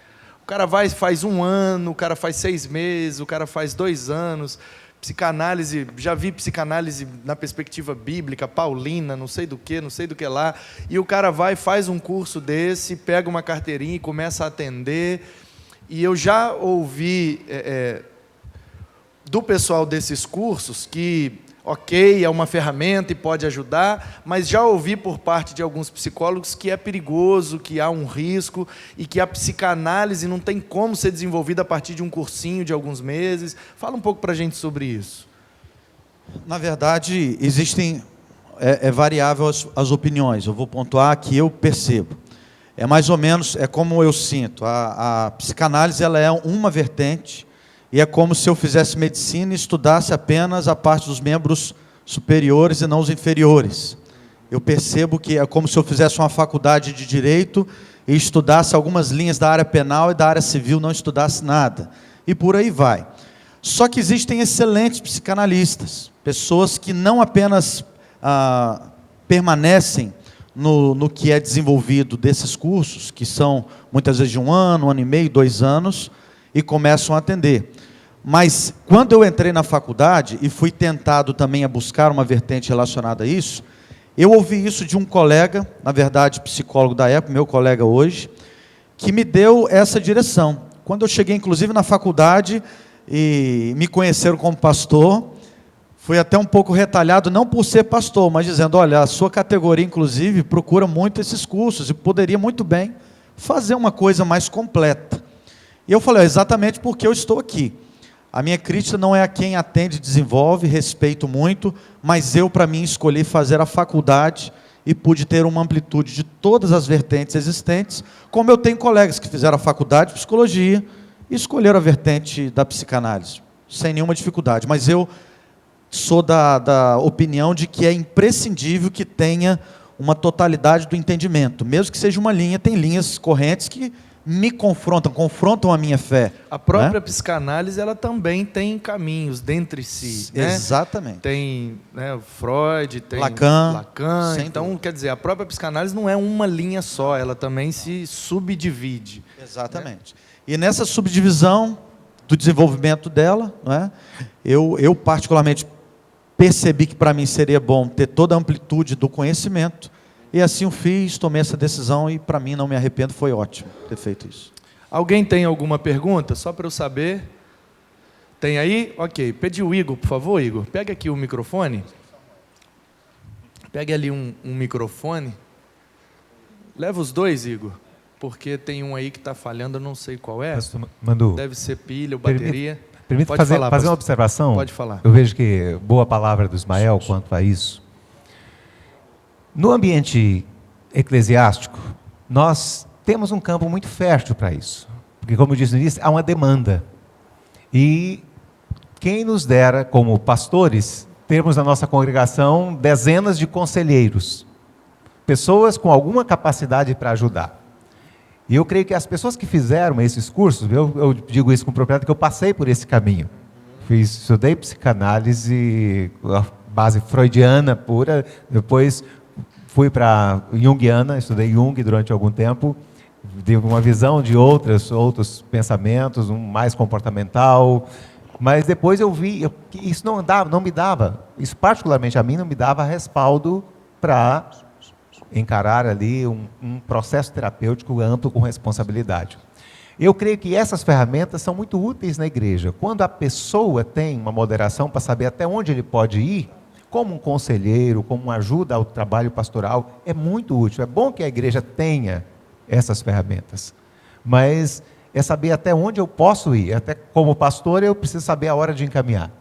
O cara vai, faz 1 ano, o cara faz 6 meses, o cara faz 2 anos. Psicanálise, já vi psicanálise na perspectiva bíblica, paulina, não sei do que lá. E o cara vai, faz um curso desse, pega uma carteirinha e começa a atender. E eu já ouvi do pessoal desses cursos que, ok, é uma ferramenta e pode ajudar, mas já ouvi por parte de alguns psicólogos que é perigoso, que há um risco e que a psicanálise não tem como ser desenvolvida a partir de um cursinho de alguns meses. Fala um pouco para a gente sobre isso.
Na verdade, existem, variável as opiniões. Eu vou pontuar que eu percebo. É mais ou menos, é como eu sinto. A psicanálise ela é uma vertente. E é como se eu fizesse medicina e estudasse apenas a parte dos membros superiores e não os inferiores. Eu percebo que é como se eu fizesse uma faculdade de direito e estudasse algumas linhas da área penal e da área civil, não estudasse nada. E por aí vai. Só que existem excelentes psicanalistas, pessoas que não apenas permanecem no que é desenvolvido desses cursos, que são muitas vezes de 1 ano, 1 ano e meio, 2 anos, e começam a atender. Mas, quando eu entrei na faculdade, e fui tentado também a buscar uma vertente relacionada a isso, eu ouvi isso de um colega, na verdade, psicólogo da época, meu colega hoje, que me deu essa direção. Quando eu cheguei, inclusive, na faculdade, e me conheceram como pastor, fui até um pouco retalhado, não por ser pastor, mas dizendo, olha, a sua categoria, inclusive, procura muito esses cursos, e poderia muito bem fazer uma coisa mais completa. E eu falei, exatamente porque eu estou aqui. A minha crítica não é a quem atende e desenvolve, respeito muito, mas eu, para mim, escolhi fazer a faculdade e pude ter uma amplitude de todas as vertentes existentes, como eu tenho colegas que fizeram a faculdade de psicologia e escolheram a vertente da psicanálise, sem nenhuma dificuldade. Mas eu sou da opinião de que é imprescindível que tenha uma totalidade do entendimento, mesmo que seja uma linha, tem linhas correntes que me confrontam a minha fé.
A própria psicanálise, ela também tem caminhos dentre si.
Exatamente.
Né? Tem Freud, tem
Lacan.
Então, quer dizer, a própria psicanálise não é uma linha só, ela também se subdivide.
Exatamente. Né? E nessa subdivisão do desenvolvimento dela, eu particularmente percebi que para mim seria bom ter toda a amplitude do conhecimento. E assim eu fiz, tomei essa decisão e para mim, não me arrependo, foi ótimo ter feito isso.
Alguém tem alguma pergunta? Só para eu saber. Tem aí? Ok. Pedi o Igor, por favor, Igor. Pega aqui o microfone. Pegue ali um microfone. Leva os 2, Igor. Porque tem um aí que está falhando, eu não sei qual é.
Mandu,
deve ser pilha ou bateria.
Permite fazer uma observação?
Pode falar.
Eu vejo que boa palavra do Ismael quanto a isso. No ambiente eclesiástico, nós temos um campo muito fértil para isso. Porque, como eu disse no início, há uma demanda. E quem nos dera, como pastores, termos na nossa congregação dezenas de conselheiros, pessoas com alguma capacidade para ajudar. E eu creio que as pessoas que fizeram esses cursos, eu digo isso com propriedade, que eu passei por esse caminho. Estudei psicanálise, a base freudiana pura, depois fui para Jungiana, estudei Jung durante algum tempo, tive uma visão de outros pensamentos, um mais comportamental, mas depois eu vi que isso não me dava, isso particularmente a mim não me dava respaldo para encarar ali um processo terapêutico amplo com responsabilidade. Eu creio que essas ferramentas são muito úteis na igreja. Quando a pessoa tem uma moderação para saber até onde ele pode ir, como um conselheiro, como uma ajuda ao trabalho pastoral, é muito útil. É bom que a igreja tenha essas ferramentas, mas é saber até onde eu posso ir. Até como pastor, eu preciso saber a hora de encaminhar.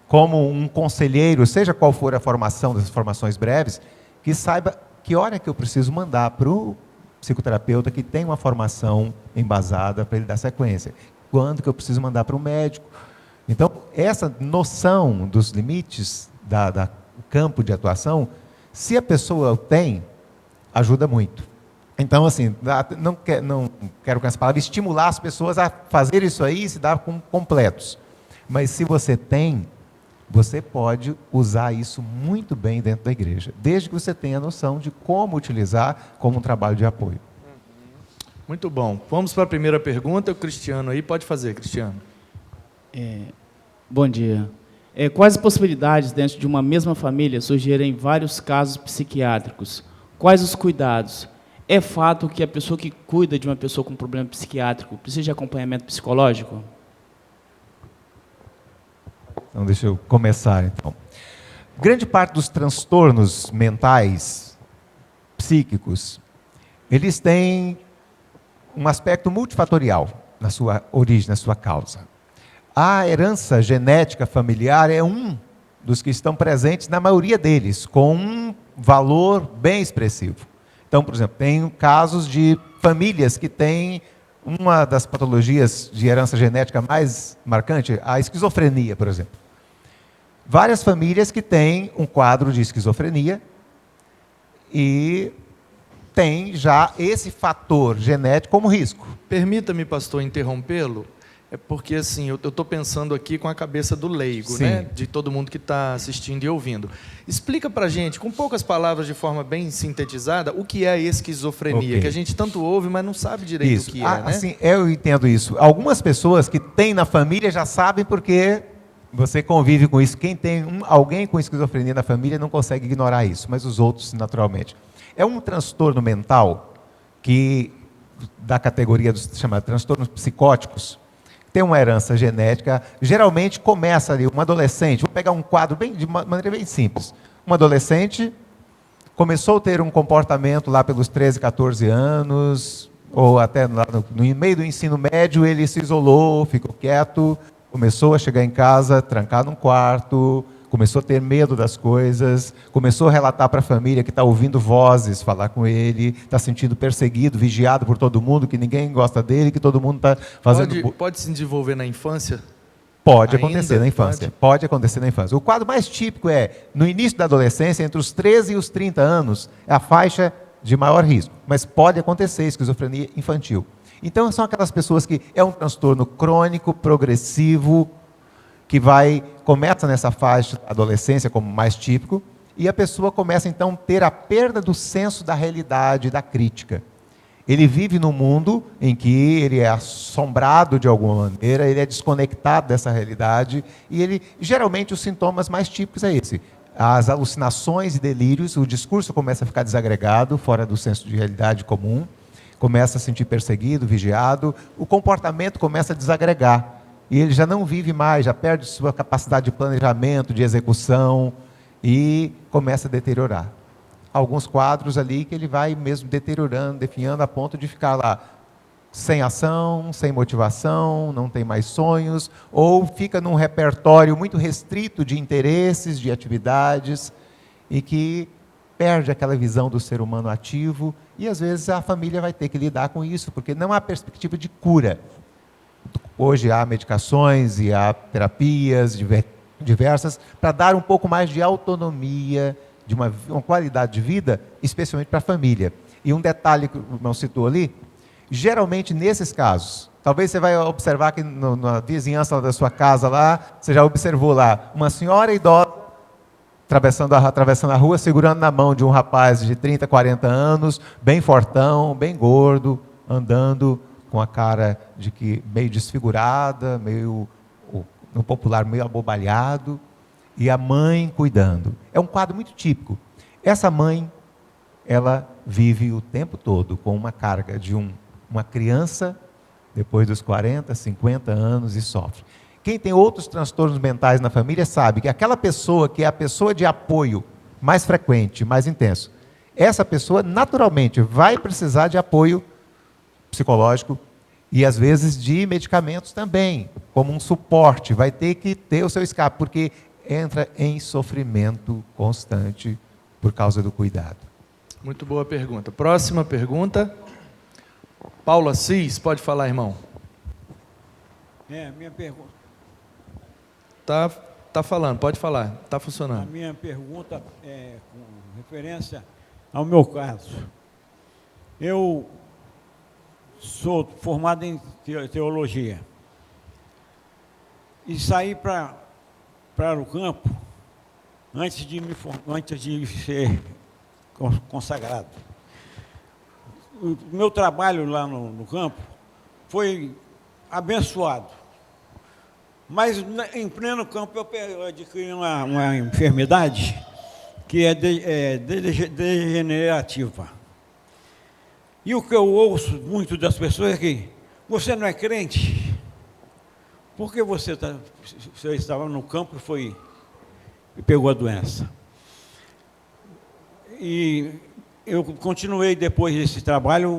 como um conselheiro, seja qual for a formação das formações breves, que saiba que hora que eu preciso mandar para o psicoterapeuta que tem uma formação embasada para ele dar sequência. Quando que eu preciso mandar para o médico. Então, essa noção dos limites do campo de atuação, se a pessoa o tem, ajuda muito. Então, assim, não quero com essa palavra estimular as pessoas a fazer isso aí e se dar com completos. Mas se você tem, você pode usar isso muito bem dentro da igreja, desde que você tenha a noção de como utilizar como um trabalho de apoio.
Muito bom. Vamos para a primeira pergunta. O Cristiano aí, pode fazer, Cristiano.
Bom dia. Quais as possibilidades dentro de uma mesma família surgirem vários casos psiquiátricos? Quais os cuidados? É fato que a pessoa que cuida de uma pessoa com problema psiquiátrico precisa de acompanhamento psicológico?
Então, deixa eu começar, então. Grande parte dos transtornos mentais, psíquicos, eles têm um aspecto multifatorial na sua origem, na sua causa. A herança genética familiar é um dos que estão presentes na maioria deles, com um valor bem expressivo. Então, por exemplo, tem casos de famílias que têm uma das patologias de herança genética mais marcante, a esquizofrenia, por exemplo. Várias famílias que têm um quadro de esquizofrenia e tem já esse fator genético como risco.
Permita-me, pastor, interrompê-lo. É porque, assim, eu estou pensando aqui com a cabeça do leigo,
Sim.
né? De todo mundo que está assistindo e ouvindo. Explica para a gente, com poucas palavras, de forma bem sintetizada, o que é a esquizofrenia,
Okay.
Que a gente tanto ouve, mas não sabe direito o que é, né?
Assim, eu entendo isso. Algumas pessoas que têm na família já sabem porque você convive com isso. Quem tem alguém com esquizofrenia na família não consegue ignorar isso, mas os outros, naturalmente. É um transtorno mental que, da categoria dos chamados transtornos psicóticos, tem uma herança genética, geralmente começa ali, um adolescente, vou pegar um quadro de maneira bem simples, um adolescente começou a ter um comportamento lá pelos 13, 14 anos, ou até no meio do ensino médio, ele se isolou, ficou quieto, começou a chegar em casa, trancado num quarto, começou a ter medo das coisas, começou a relatar para a família que está ouvindo vozes falar com ele, está sentindo perseguido, vigiado por todo mundo, que ninguém gosta dele, que todo mundo está fazendo...
Pode se desenvolver na infância?
Pode
Ainda?
acontecer na infância. Pode acontecer na infância. O quadro mais típico é, no início da adolescência, entre os 13 e os 30 anos, é a faixa de maior risco. Mas pode acontecer esquizofrenia infantil. Então, são aquelas pessoas que é um transtorno crônico, progressivo, que começa nessa faixa da adolescência como mais típico, e a pessoa começa então a ter a perda do senso da realidade, da crítica. Ele vive num mundo em que ele é assombrado de alguma maneira, ele é desconectado dessa realidade, e geralmente os sintomas mais típicos é esse. As alucinações e delírios, o discurso começa a ficar desagregado, fora do senso de realidade comum, começa a se sentir perseguido, vigiado, o comportamento começa a desagregar. E ele já não vive mais, já perde sua capacidade de planejamento, de execução, e começa a deteriorar. Alguns quadros ali que ele vai mesmo deteriorando, definhando, a ponto de ficar lá sem ação, sem motivação, não tem mais sonhos, ou fica num repertório muito restrito de interesses, de atividades, e que perde aquela visão do ser humano ativo, e às vezes a família vai ter que lidar com isso, porque não há perspectiva de cura. Hoje há medicações e há terapias diversas para dar um pouco mais de autonomia, de uma qualidade de vida, especialmente para a família. E um detalhe que o irmão citou ali, geralmente nesses casos, talvez você vai observar que na vizinhança da sua casa lá, você já observou lá, uma senhora idosa atravessando a rua, segurando na mão de um rapaz de 30, 40 anos, bem fortão, bem gordo, andando com a cara de que meio desfigurada, meio, no popular, meio abobalhado, e a mãe cuidando. É um quadro muito típico. Essa mãe, ela vive o tempo todo com uma carga de uma criança, depois dos 40, 50 anos, e sofre. Quem tem outros transtornos mentais na família sabe que aquela pessoa que é a pessoa de apoio mais frequente, mais intenso, essa pessoa naturalmente vai precisar de apoio psicológico e às vezes de medicamentos também, como um suporte, vai ter que ter o seu escape, porque entra em sofrimento constante por causa do cuidado.
Muito boa pergunta. Próxima pergunta. Paulo Assis, pode falar, irmão.
Minha pergunta.
Tá falando, pode falar. Tá
A
funcionando.
minha pergunta é com referência ao meu caso. Eu sou formado em teologia e saí para o campo antes de ser consagrado. O meu trabalho lá no campo foi abençoado. Mas em pleno campo eu adquiri uma enfermidade que é degenerativa. E o que eu ouço muito das pessoas é que você não é crente? Porque você estava no campo e pegou a doença. E eu continuei depois desse trabalho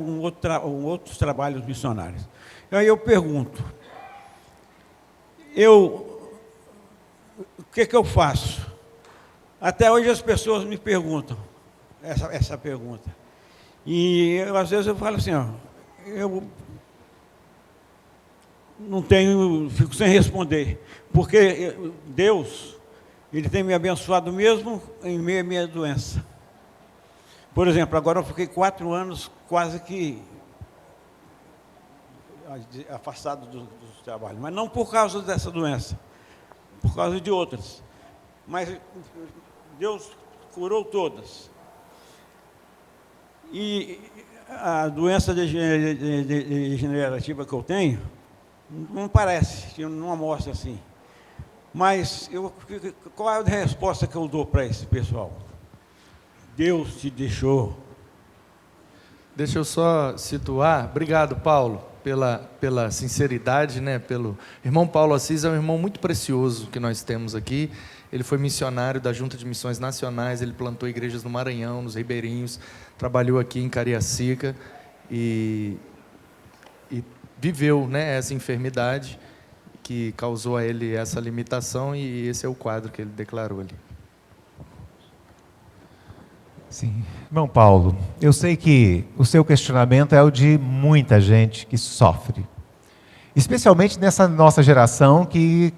outros trabalhos missionários. Aí eu pergunto, o que eu faço? Até hoje as pessoas me perguntam essa pergunta. E às vezes eu falo assim, eu não tenho, fico sem responder, porque Deus, Ele tem me abençoado mesmo em meio à minha doença. Por exemplo, agora eu fiquei 4 anos quase que afastado do trabalho, mas não por causa dessa doença, por causa de outras. Mas Deus curou todas. E a doença degenerativa que eu tenho, não parece, não mostra assim. Mas qual é a resposta que eu dou para esse pessoal? Deus te deixou.
Deixa eu só situar. Obrigado, Paulo, pela sinceridade, né? Irmão Paulo Assis é um irmão muito precioso que nós temos aqui. Ele foi missionário da Junta de Missões Nacionais, ele plantou igrejas no Maranhão, nos Ribeirinhos, trabalhou aqui em Cariacica e viveu, né, essa enfermidade que causou a ele essa limitação, e esse é o quadro que ele declarou ali.
Sim. Irmão Paulo, eu sei que o seu questionamento é o de muita gente que sofre, especialmente nessa nossa geração que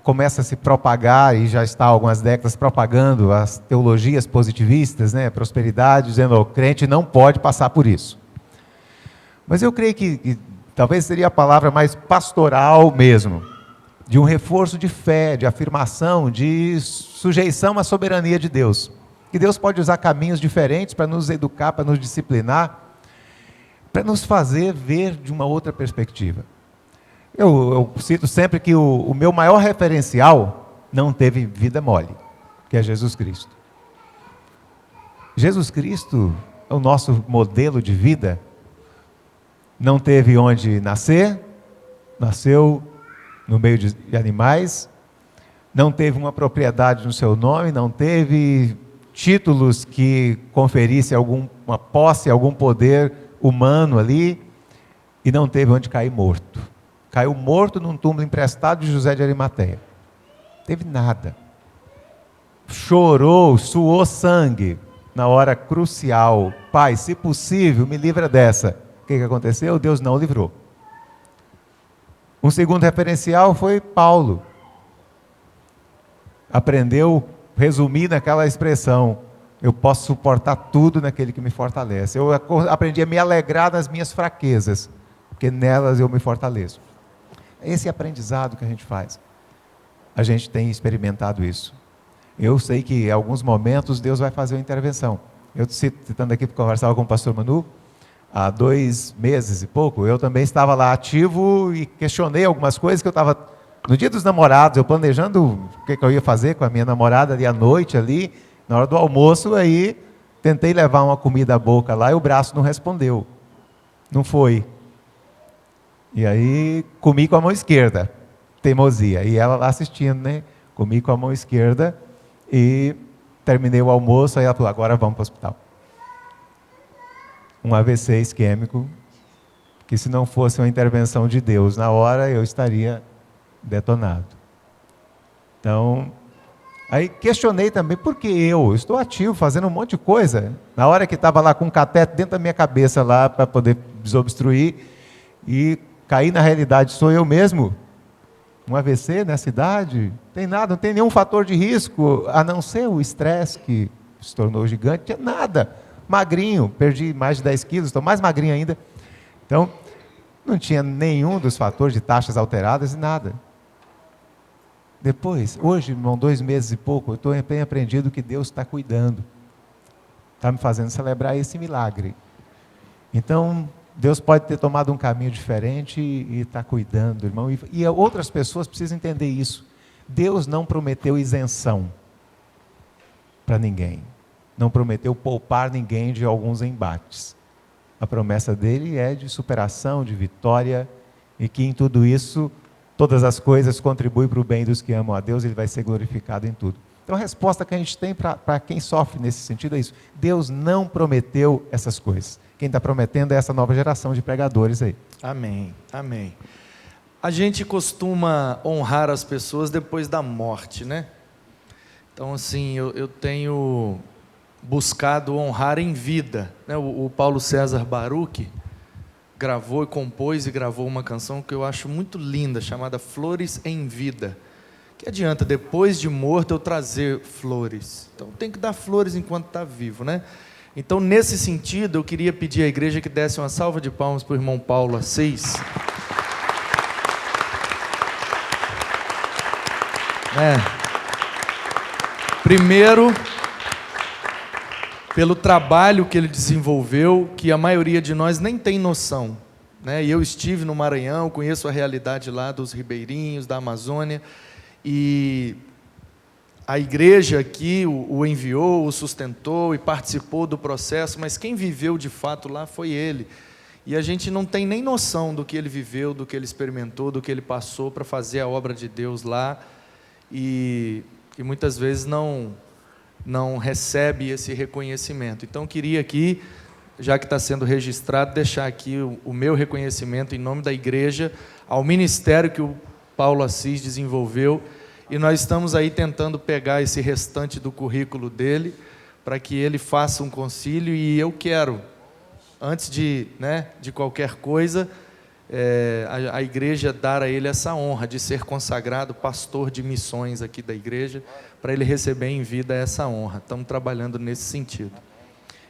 começa a se propagar, e já está há algumas décadas propagando as teologias positivistas, né, prosperidade, dizendo que o crente não pode passar por isso. Mas eu creio que talvez seria a palavra mais pastoral mesmo, de um reforço de fé, de afirmação, de sujeição à soberania de Deus. Que Deus pode usar caminhos diferentes para nos educar, para nos disciplinar, para nos fazer ver de uma outra perspectiva. Eu cito sempre que o meu maior referencial não teve vida mole, que é Jesus Cristo. Jesus Cristo é o nosso modelo de vida. Não teve onde nascer, nasceu no meio de animais, não teve uma propriedade no seu nome, não teve títulos que conferisse alguma posse, algum poder humano ali, e não teve onde cair morto. Caiu morto num túmulo emprestado de José de Arimateia. Não teve nada. Chorou, suou sangue na hora crucial. Pai, se possível, me livra dessa. O que aconteceu? Deus não livrou. Um segundo referencial foi Paulo. Aprendeu, resumir naquela expressão: eu posso suportar tudo naquele que me fortalece. Eu aprendi a me alegrar nas minhas fraquezas, porque nelas eu me fortaleço. Esse aprendizado que a gente faz, a gente tem experimentado isso. Eu sei que em alguns momentos Deus vai fazer uma intervenção. Eu citando aqui para conversar com o pastor Manu, há 2 meses e pouco, eu também estava lá ativo e questionei algumas coisas que eu estava, no dia dos namorados, eu planejando o que eu ia fazer com a minha namorada ali à noite, ali, na hora do almoço, aí tentei levar uma comida à boca lá e o braço não respondeu, não foi. E aí comi com a mão esquerda, teimosia, e ela lá assistindo, né? Comi com a mão esquerda e terminei o almoço, aí ela falou: agora vamos para o hospital. Um AVC isquêmico, que se não fosse uma intervenção de Deus na hora, eu estaria detonado. Então, Aí questionei também, por que eu? Estou ativo, fazendo um monte de coisa. Na hora que estava lá com um cateter dentro da minha cabeça lá, para poder desobstruir, e caí na realidade, sou eu mesmo? Um AVC nessa idade? Tem nada, não tem nenhum fator de risco, a não ser o estresse que se tornou gigante, tinha nada. Magrinho, perdi mais de 10 quilos, estou mais magrinho ainda. Então, não tinha nenhum dos fatores de taxas alteradas e nada. Depois, hoje, irmão, 2 meses e pouco, eu estou bem aprendido que Deus está cuidando. Está me fazendo celebrar esse milagre. Então, Deus pode ter tomado um caminho diferente e está cuidando, irmão. E outras pessoas precisam entender isso. Deus não prometeu isenção para ninguém. Não prometeu poupar ninguém de alguns embates. A promessa dele é de superação, de vitória, e que em tudo isso, todas as coisas contribuem para o bem dos que amam a Deus, ele vai ser glorificado em tudo. Então a resposta que a gente tem para quem sofre nesse sentido é isso. Deus não prometeu essas coisas. Quem está prometendo é essa nova geração de pregadores aí.
Amém, amém. A gente costuma honrar as pessoas depois da morte, né? Então, assim, eu tenho buscado honrar em vida, né? O Paulo César Baruch gravou e compôs e gravou uma canção que eu acho muito linda, chamada Flores em Vida. Que adianta, depois de morto, eu trazer flores? Então, tem que dar flores enquanto está vivo, né? Então, nesse sentido, eu queria pedir à igreja que desse uma salva de palmas para o irmão Paulo Assis. Primeiro, pelo trabalho que ele desenvolveu, que a maioria de nós nem tem noção, né? E eu estive no Maranhão, conheço a realidade lá dos ribeirinhos, da Amazônia, e a igreja aqui o enviou, o sustentou e participou do processo, mas quem viveu de fato lá foi ele. E a gente não tem nem noção do que ele viveu, do que ele experimentou, do que ele passou para fazer a obra de Deus lá, e muitas vezes não recebe esse reconhecimento. Então, eu queria aqui, já que está sendo registrado, deixar aqui o meu reconhecimento em nome da igreja ao ministério que o Paulo Assis desenvolveu, e nós estamos aí tentando pegar esse restante do currículo dele, para que ele faça um concílio, e eu quero, antes de qualquer coisa, a igreja dar a ele essa honra de ser consagrado pastor de missões aqui da igreja, para ele receber em vida essa honra. Estamos trabalhando nesse sentido.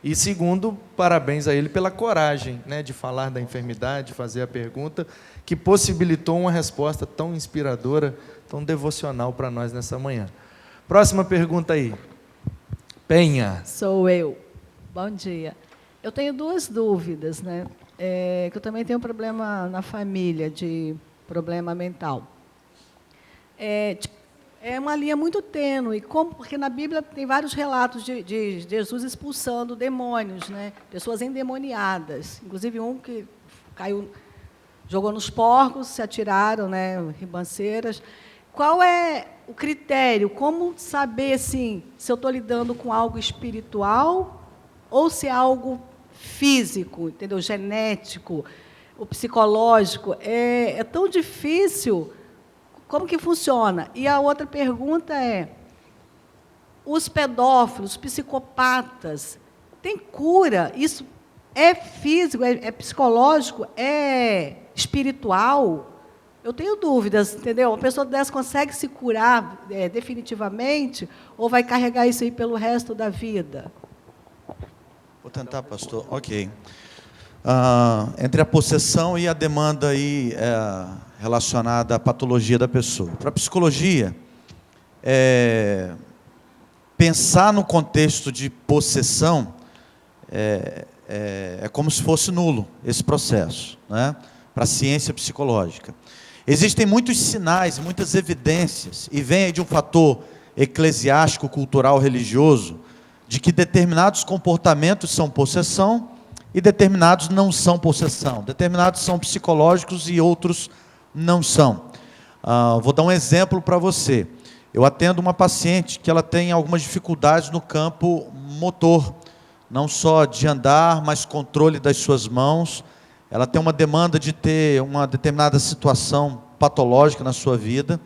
E segundo, parabéns a ele pela coragem, né, de falar da enfermidade, de fazer a pergunta, que possibilitou uma resposta tão inspiradora, tão devocional para nós nessa manhã. Próxima pergunta aí. Penha.
Sou eu. Bom dia. Eu tenho 2 dúvidas, né? Que eu também tenho um problema na família, de problema mental. É uma linha muito tênue, porque na Bíblia tem vários relatos de Jesus expulsando demônios, né? Pessoas endemoniadas. Inclusive um que caiu, jogou nos porcos, se atiraram, né, ribanceiras. Qual é o critério? Como saber assim, se eu estou lidando com algo espiritual ou se é algo físico, entendeu? Genético, o psicológico? É tão difícil. Como que funciona? E a outra pergunta é, os pedófilos, os psicopatas, tem cura? Isso é físico, é psicológico, é espiritual? Eu tenho dúvidas, entendeu? Uma pessoa dessa consegue se curar definitivamente ou vai carregar isso aí pelo resto da vida?
Vou tentar, pastor. Ok. Entre a possessão e a demanda aí, relacionada à patologia da pessoa. Para a psicologia, pensar no contexto de possessão é como se fosse nulo esse processo, né? Para a ciência psicológica. Existem muitos sinais, muitas evidências, e vem aí de um fator eclesiástico, cultural, religioso, de que determinados comportamentos são possessão e determinados não são possessão. Determinados são psicológicos e outros não são. Vou dar um exemplo para você. Eu atendo uma paciente que ela tem algumas dificuldades no campo motor, não só de andar, mas controle das suas mãos. Ela tem uma demanda de ter uma determinada situação patológica na sua vida.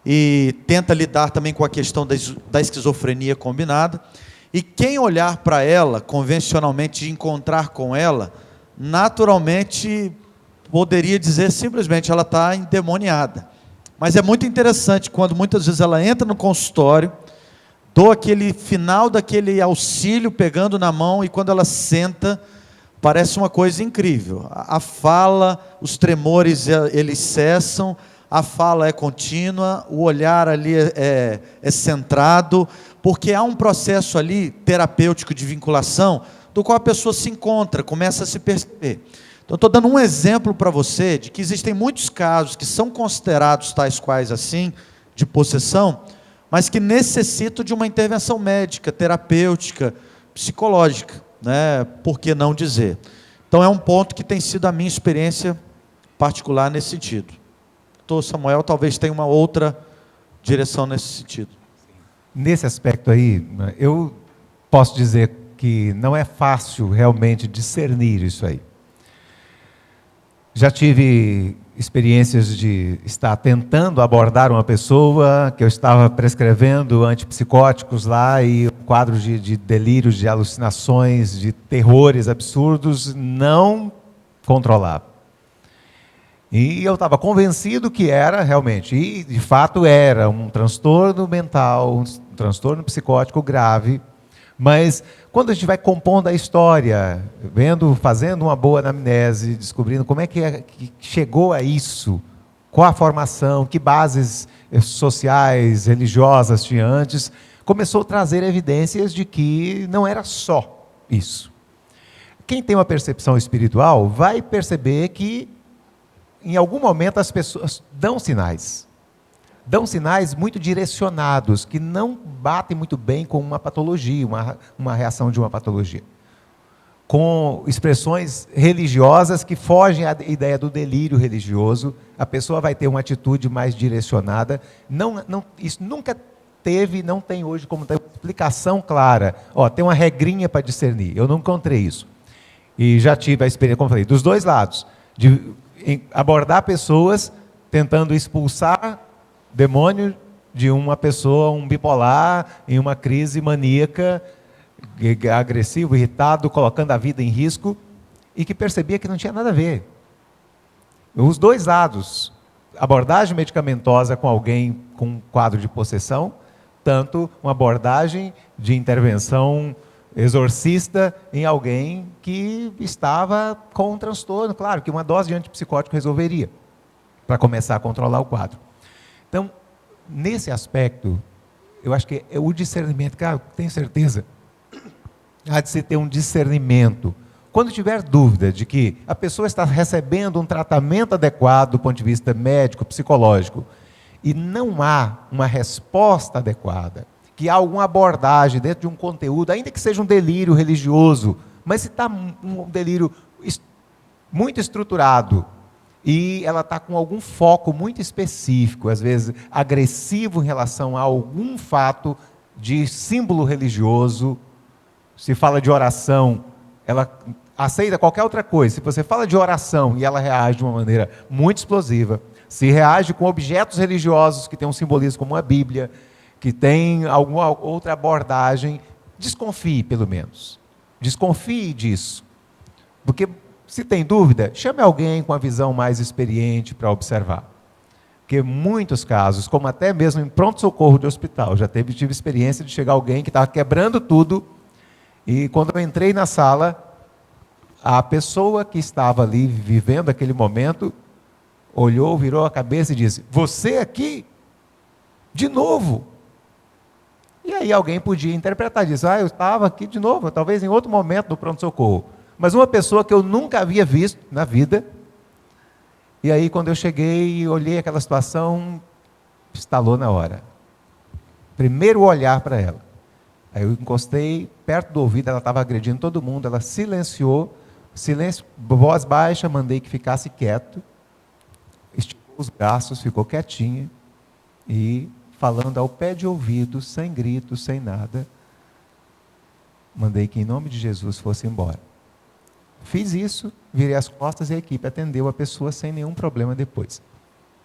e tenta lidar também com a questão da esquizofrenia combinada. E quem olhar para ela, convencionalmente, encontrar com ela, naturalmente poderia dizer simplesmente ela está endemoniada. Mas é muito interessante quando muitas vezes ela entra no consultório, dou aquele final daquele auxílio pegando na mão, e quando ela senta, parece uma coisa incrível. A fala, os tremores, eles cessam, a fala é contínua, o olhar ali é centrado, porque há um processo ali terapêutico de vinculação, do qual a pessoa se encontra, começa a se perceber. Então, estou dando um exemplo para você, de que existem muitos casos que são considerados tais quais assim, de possessão, mas que necessitam de uma intervenção médica, terapêutica, psicológica, né? Por que não dizer? Então, é um ponto que tem sido a minha experiência particular nesse sentido. Doutor Samuel talvez tenha uma outra direção nesse sentido.
Nesse aspecto aí, eu posso dizer que não é fácil realmente discernir isso aí. Já tive experiências de estar tentando abordar uma pessoa, que eu estava prescrevendo antipsicóticos lá, e um quadro de delírios, de alucinações, de terrores absurdos, não controlava. E eu estava convencido que era realmente, e de fato era um transtorno mental, um transtorno psicótico grave, mas quando a gente vai compondo a história, fazendo uma boa anamnese, descobrindo como é que chegou a isso, qual a formação, que bases sociais, religiosas tinha antes, começou a trazer evidências de que não era só isso. Quem tem uma percepção espiritual vai perceber que em algum momento as pessoas dão sinais muito direcionados, que não batem muito bem com uma patologia, uma reação de uma patologia. Com expressões religiosas que fogem à ideia do delírio religioso, a pessoa vai ter uma atitude mais direcionada. Isso nunca teve, não tem hoje como ter explicação clara. Tem uma regrinha para discernir, eu não encontrei isso. E já tive a experiência, como eu falei, dos dois lados, de abordar pessoas tentando expulsar demônio de uma pessoa, um bipolar, em uma crise maníaca, agressivo, irritado, colocando a vida em risco, e que percebia que não tinha nada a ver. Os dois lados, abordagem medicamentosa com alguém com um quadro de possessão, tanto uma abordagem de intervenção exorcista em alguém que estava com um transtorno. Claro que uma dose de antipsicótico resolveria, para começar a controlar o quadro. Então, nesse aspecto, eu acho que é o discernimento, cara, tenho certeza, há de se ter um discernimento. Quando tiver dúvida de que a pessoa está recebendo um tratamento adequado do ponto de vista médico, psicológico, e não há uma resposta adequada, que há alguma abordagem dentro de um conteúdo, ainda que seja um delírio religioso, mas se está um delírio muito estruturado, e ela está com algum foco muito específico, às vezes agressivo em relação a algum fato de símbolo religioso. Se fala de oração, ela aceita qualquer outra coisa. Se você fala de oração e ela reage de uma maneira muito explosiva, se reage com objetos religiosos que têm um simbolismo como a Bíblia, que tem alguma outra abordagem, desconfie pelo menos. Desconfie disso. Porque se tem dúvida, chame alguém com a visão mais experiente para observar. Porque muitos casos, como até mesmo em pronto-socorro de hospital, tive experiência de chegar alguém que estava quebrando tudo, e quando eu entrei na sala, a pessoa que estava ali vivendo aquele momento, olhou, virou a cabeça e disse: "Você aqui? De novo?" E aí alguém podia interpretar disso: eu estava aqui de novo, talvez em outro momento do pronto-socorro. Mas uma pessoa que eu nunca havia visto na vida. E aí, quando eu cheguei e olhei aquela situação, estalou na hora. Primeiro olhar para ela. Aí eu encostei perto do ouvido, ela estava agredindo todo mundo, ela silenciou, silêncio, voz baixa, mandei que ficasse quieto, esticou os braços, ficou quietinha, e falando ao pé de ouvido, sem grito, sem nada, mandei que em nome de Jesus fosse embora. Fiz isso, virei as costas e a equipe atendeu a pessoa sem nenhum problema depois,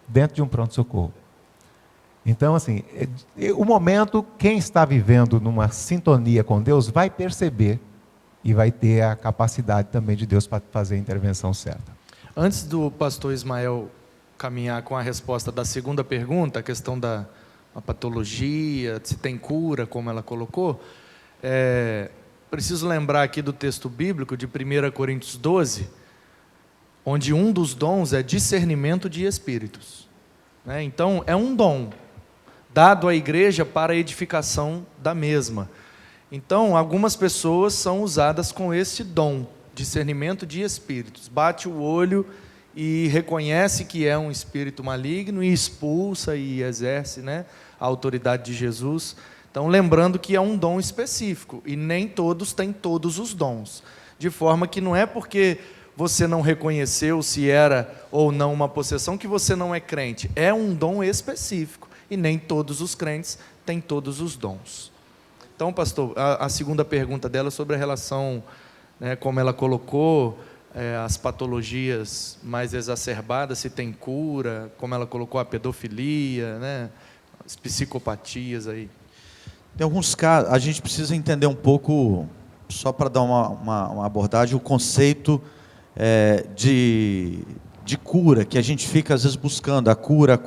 dentro de um pronto-socorro. Então, assim, o momento, quem está vivendo numa sintonia com Deus vai perceber e vai ter a capacidade também de Deus para fazer a intervenção certa.
Antes do pastor Ismael caminhar com a resposta da segunda pergunta, a questão da patologia, se tem cura, como ela colocou, preciso lembrar aqui do texto bíblico de 1 Coríntios 12, onde um dos dons é discernimento de espíritos. Então, é um dom dado à igreja para a edificação da mesma. Então, algumas pessoas são usadas com esse dom, discernimento de espíritos. Bate o olho e reconhece que é um espírito maligno e expulsa e exerce, a autoridade de Jesus. Então, lembrando que é um dom específico e nem todos têm todos os dons. De forma que não é porque você não reconheceu se era ou não uma possessão que você não é crente. É um dom específico e nem todos os crentes têm todos os dons. Então, pastor, a segunda pergunta dela sobre a relação, como ela colocou, as patologias mais exacerbadas, se tem cura, como ela colocou a pedofilia, as psicopatias aí.
Tem alguns casos, a gente precisa entender um pouco, só para dar uma abordagem, o conceito de cura, que a gente fica às vezes buscando, a cura.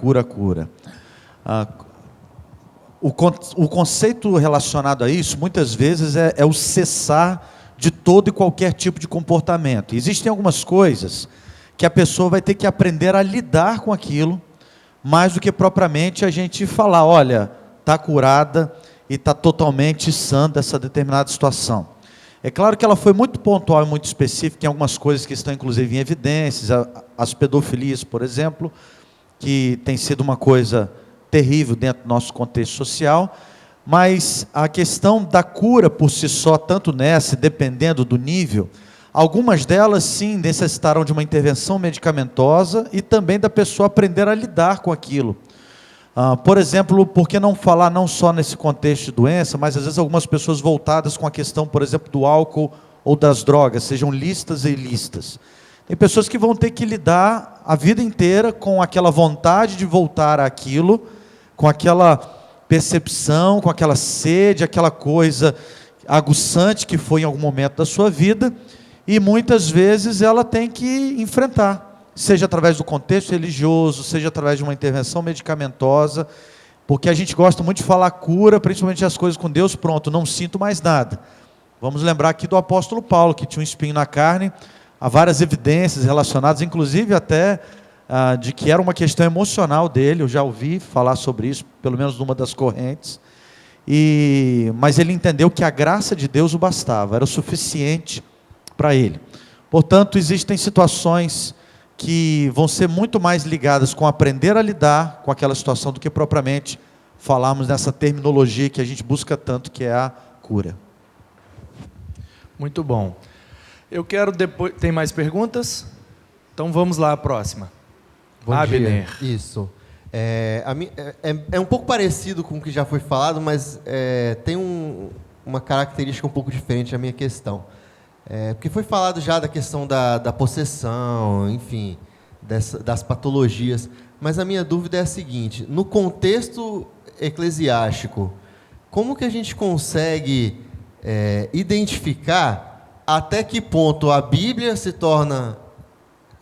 O conceito relacionado a isso, muitas vezes, é o cessar de todo e qualquer tipo de comportamento. Existem algumas coisas que a pessoa vai ter que aprender a lidar com aquilo, mais do que propriamente a gente falar, olha, está curada e está totalmente sã dessa determinada situação. É claro que ela foi muito pontual e muito específica em algumas coisas que estão inclusive em evidências, as pedofilias, por exemplo, que tem sido uma coisa terrível dentro do nosso contexto social, mas a questão da cura por si só, tanto nessa, dependendo do nível, algumas delas sim necessitarão de uma intervenção medicamentosa e também da pessoa aprender a lidar com aquilo. Por exemplo, por que não falar não só nesse contexto de doença, mas às vezes algumas pessoas voltadas com a questão, por exemplo, do álcool ou das drogas, sejam lícitas e ilícitas. Tem pessoas que vão ter que lidar a vida inteira com aquela vontade de voltar àquilo, com aquela percepção, com aquela sede, aquela coisa aguçante que foi em algum momento da sua vida, e muitas vezes ela tem que enfrentar, seja através do contexto religioso, seja através de uma intervenção medicamentosa, porque a gente gosta muito de falar cura, principalmente as coisas com Deus, pronto, não sinto mais nada. Vamos lembrar aqui do apóstolo Paulo, que tinha um espinho na carne, há várias evidências relacionadas, inclusive até de que era uma questão emocional dele, eu já ouvi falar sobre isso, pelo menos numa das correntes, mas ele entendeu que a graça de Deus o bastava, era o suficiente para ele. Portanto, existem situações que vão ser muito mais ligadas com aprender a lidar com aquela situação do que propriamente falarmos nessa terminologia que a gente busca tanto, que é a cura.
Muito bom. Eu quero depois... Tem mais perguntas? Então vamos lá, a próxima.
Bom
Abner.
dia. Isso. É um pouco parecido com o que já foi falado, mas tem uma característica um pouco diferente a minha questão. Porque foi falado já da questão da possessão, enfim, das patologias, mas a minha dúvida é a seguinte: no contexto eclesiástico, como que a gente consegue identificar até que ponto a Bíblia se torna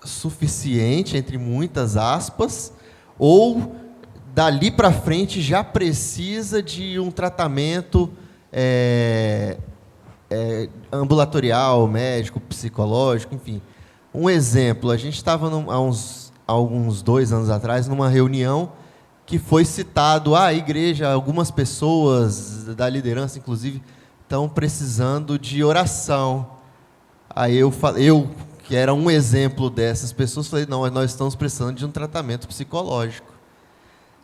suficiente, entre muitas aspas, ou dali para frente já precisa de um tratamento ambulatorial, médico, psicológico, enfim. Um exemplo, a gente estava há alguns 2 anos atrás numa reunião que foi citado a igreja, algumas pessoas da liderança, inclusive, estão precisando de oração. Aí eu que era um exemplo dessas pessoas, falei, não, nós estamos precisando de um tratamento psicológico.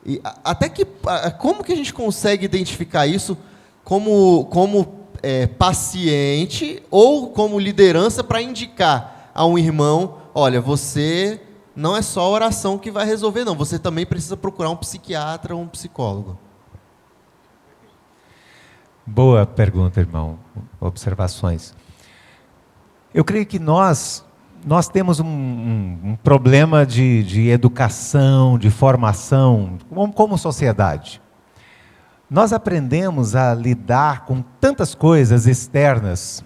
E como que a gente consegue identificar isso como paciente ou como liderança para indicar a um irmão, olha, você não é só a oração que vai resolver, não, você também precisa procurar um psiquiatra ou um psicólogo.
Boa pergunta, irmão. Observações. Eu creio que nós nós temos um problema de educação, de formação, como sociedade. Nós aprendemos a lidar com tantas coisas externas,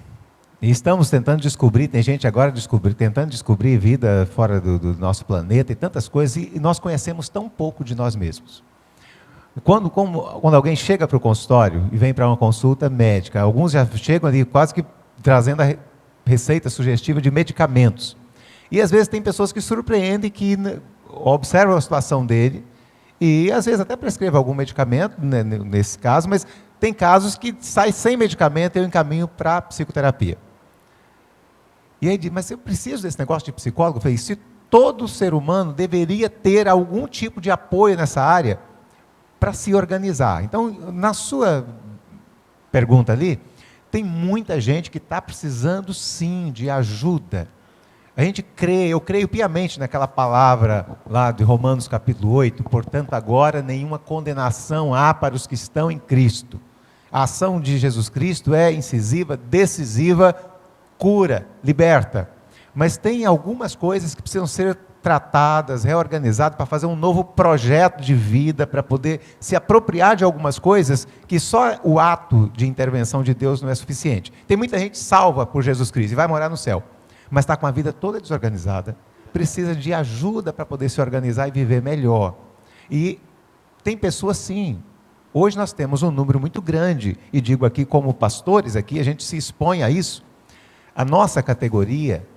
e estamos tentando descobrir, tem gente agora tentando descobrir vida fora do nosso planeta, e tantas coisas, e nós conhecemos tão pouco de nós mesmos. Quando alguém chega para o consultório e vem para uma consulta médica, alguns já chegam ali quase que trazendo a receita sugestiva de medicamentos. E às vezes tem pessoas que surpreendem, que observam a situação dele, e às vezes até prescreve algum medicamento, né, nesse caso, mas tem casos que sai sem medicamento e eu encaminho para a psicoterapia. E aí diz, mas eu preciso desse negócio de psicólogo? Eu falei, se todo ser humano deveria ter algum tipo de apoio nessa área para se organizar. Então, na sua pergunta ali, tem muita gente que está precisando sim de ajuda. A gente crê, eu creio piamente naquela palavra lá de Romanos capítulo 8, portanto agora nenhuma condenação há para os que estão em Cristo. A ação de Jesus Cristo é incisiva, decisiva, cura, liberta. Mas tem algumas coisas que precisam ser tratadas, reorganizadas, para fazer um novo projeto de vida, para poder se apropriar de algumas coisas que só o ato de intervenção de Deus não é suficiente. Tem muita gente salva por Jesus Cristo e vai morar no céu, mas está com a vida toda desorganizada, precisa de ajuda para poder se organizar e viver melhor. E tem pessoas sim. Hoje nós temos um número muito grande, e digo aqui como pastores, aqui a gente se expõe a isso. A nossa categoria,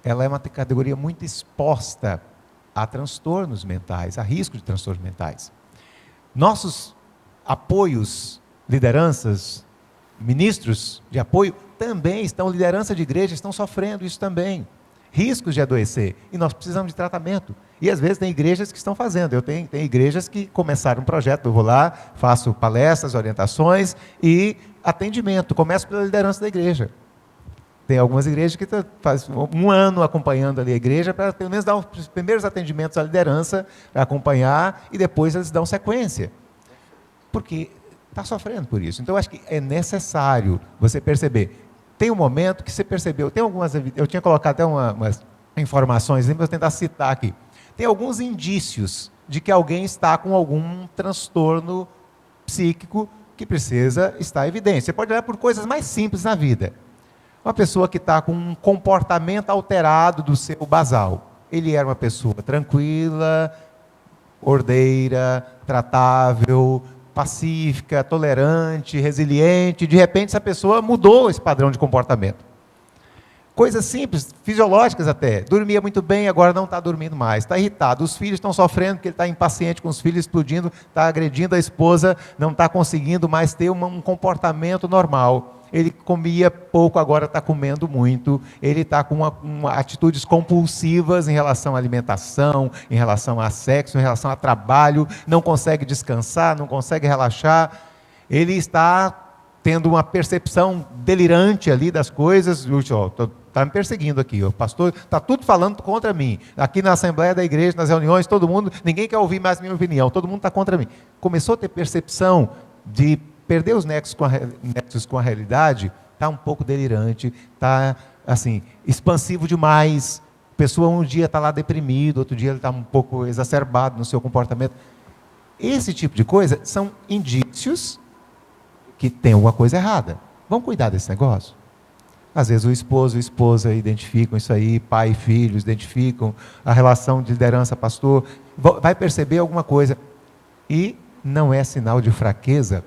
ela é uma categoria muito exposta a transtornos mentais, a risco de transtornos mentais. Nossos apoios, lideranças, ministros de apoio, também estão, liderança de igreja, estão sofrendo isso também. Riscos de adoecer. E nós precisamos de tratamento. E às vezes tem igrejas que estão fazendo. Tem igrejas que começaram um projeto, eu vou lá, faço palestras, orientações e atendimento. Começo pela liderança da igreja. Tem algumas igrejas que fazem um ano acompanhando ali a igreja para pelo menos dar os primeiros atendimentos à liderança, para acompanhar, e depois eles dão sequência. Porque está sofrendo por isso. Então, eu acho que é necessário você perceber. Tem um momento que você percebeu, eu tinha colocado até umas informações, vou tentar citar aqui. Tem alguns indícios de que alguém está com algum transtorno psíquico que precisa estar em evidência. Você pode olhar por coisas mais simples na vida. Uma pessoa que está com um comportamento alterado do seu basal. Ele era uma pessoa tranquila, ordeira, tratável, pacífica, tolerante, resiliente. De repente, essa pessoa mudou esse padrão de comportamento. Coisas simples, fisiológicas até. Dormia muito bem, agora não está dormindo mais. Está irritado. Os filhos estão sofrendo porque ele está impaciente com os filhos, explodindo, está agredindo a esposa, não está conseguindo mais ter um comportamento normal. Ele comia pouco, agora está comendo muito. Ele está com atitudes compulsivas em relação à alimentação, em relação a sexo, em relação a trabalho. Não consegue descansar, não consegue relaxar. Ele está tendo uma percepção delirante ali das coisas. Está me perseguindo aqui, o pastor está tudo falando contra mim. Aqui na Assembleia da Igreja, nas reuniões, todo mundo, ninguém quer ouvir mais minha opinião, todo mundo está contra mim. Começou a ter percepção de perder os nexos com a realidade, está um pouco delirante, está assim, expansivo demais. A pessoa um dia está lá deprimido, outro dia ele está um pouco exacerbado no seu comportamento. Esse tipo de coisa são indícios que tem alguma coisa errada. Vamos cuidar desse negócio? Às vezes o esposo e a esposa identificam isso aí, pai e filhos identificam, a relação de liderança, pastor, vai perceber alguma coisa. E não é sinal de fraqueza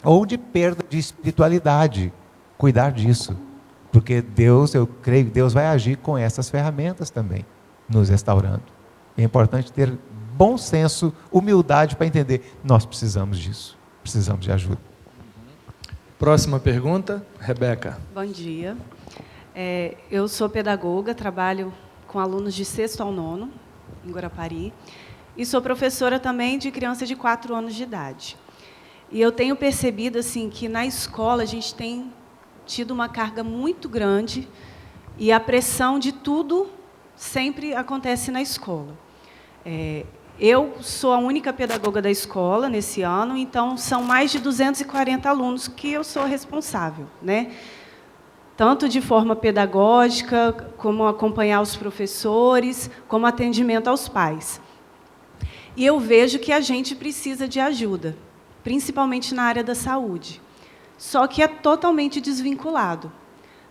ou de perda de espiritualidade. Cuidar disso. Porque Deus, eu creio que Deus vai agir com essas ferramentas também, nos restaurando. É importante ter bom senso, humildade para entender, nós precisamos disso, precisamos de ajuda.
Próxima pergunta, Rebeca.
Bom dia. Eu sou pedagoga, trabalho com alunos de 6º ao 9º, em Guarapari, e sou professora também de criança de 4 anos de idade. E eu tenho percebido assim, que na escola a gente tem tido uma carga muito grande e a pressão de tudo sempre acontece na escola. Eu sou a única pedagoga da escola nesse ano, então são mais de 240 alunos que eu sou responsável, né? tanto de forma pedagógica, como acompanhar os professores, como atendimento aos pais. E eu vejo que a gente precisa de ajuda, principalmente na área da saúde. Só que é totalmente desvinculado,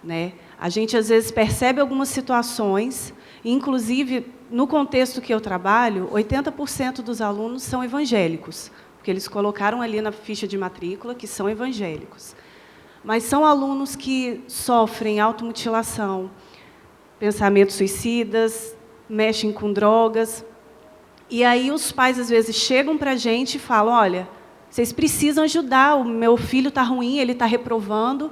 né? A gente, às vezes, percebe algumas situações, inclusive, no contexto que eu trabalho, 80% dos alunos são evangélicos, porque eles colocaram ali na ficha de matrícula que são evangélicos. Mas são alunos que sofrem automutilação, pensamentos suicidas, mexem com drogas. E aí os pais, às vezes, chegam para a gente e falam, olha, vocês precisam ajudar, o meu filho está ruim, ele está reprovando.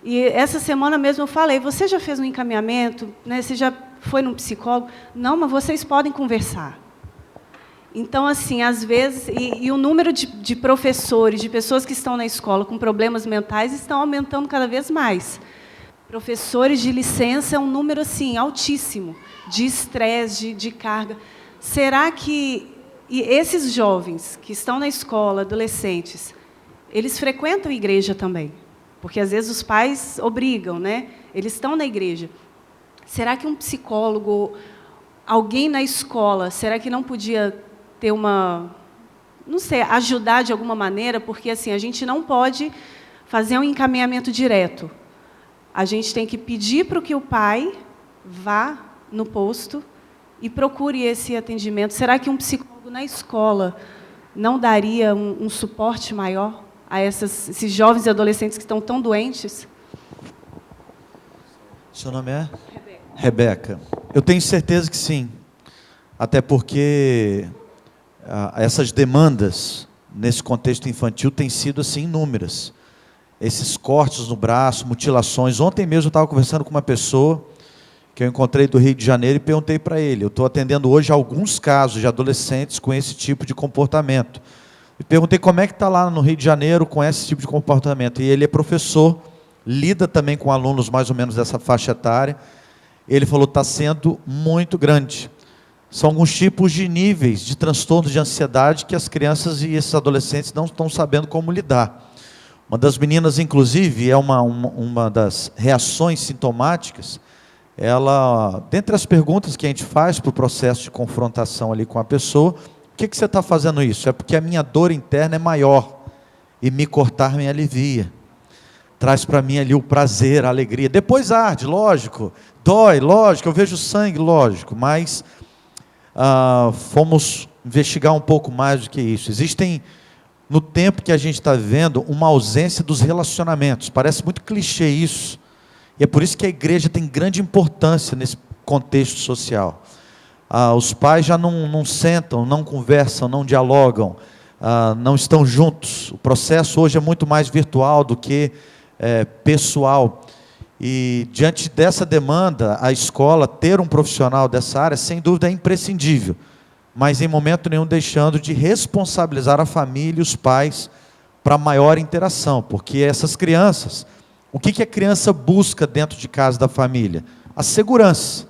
E essa semana mesmo eu falei, você já fez um encaminhamento? Né? Você já foi num psicólogo? Não, mas vocês podem conversar. Então, assim, às vezes, e o número de professores, de pessoas que estão na escola com problemas mentais estão aumentando cada vez mais. Professores de licença é um número, assim, altíssimo, de estresse, de carga. Será que esses jovens que estão na escola, adolescentes, eles frequentam a igreja também? Porque, às vezes, os pais obrigam, né? Eles estão na igreja. Será que um psicólogo, alguém na escola, será que não podia ter não sei, ajudar de alguma maneira? Porque, assim, a gente não pode fazer um encaminhamento direto. A gente tem que pedir para que o pai vá no posto e procure esse atendimento. Será que um psicólogo na escola não daria um suporte maior a esses jovens e adolescentes que estão tão doentes?
Seu nome é? Rebeca. Eu tenho certeza que sim. Até porque essas demandas, nesse contexto infantil, têm sido assim inúmeras. Esses cortes no braço, mutilações. Ontem mesmo eu estava conversando com uma pessoa que eu encontrei do Rio de Janeiro e perguntei para ele. Eu estou atendendo hoje alguns casos de adolescentes com esse tipo de comportamento. E perguntei como é que está lá no Rio de Janeiro com esse tipo de comportamento. E ele é professor, lida também com alunos mais ou menos dessa faixa etária. Ele falou, está sendo muito grande. São alguns tipos de níveis de transtorno de ansiedade que as crianças e esses adolescentes não estão sabendo como lidar. Uma das meninas, inclusive, é uma das reações sintomáticas. Ela, dentre as perguntas que a gente faz para o processo de confrontação ali com a pessoa, por que você está fazendo isso? É porque a minha dor interna é maior e me cortar me alivia. Traz para mim ali o prazer, a alegria. Depois arde, lógico, dói, lógico, eu vejo sangue, lógico, mas fomos investigar um pouco mais do que isso. Existem, no tempo que a gente está vivendo, uma ausência dos relacionamentos. Parece muito clichê isso. E é por isso que a igreja tem grande importância nesse contexto social. Os pais já não sentam, não conversam, não dialogam, não estão juntos. O processo hoje é muito mais virtual do que pessoal. E diante dessa demanda, a escola ter um profissional dessa área, sem dúvida, é imprescindível. Mas em momento nenhum deixando de responsabilizar a família e os pais para maior interação. Porque essas crianças, o que a criança busca dentro de casa da família? A segurança.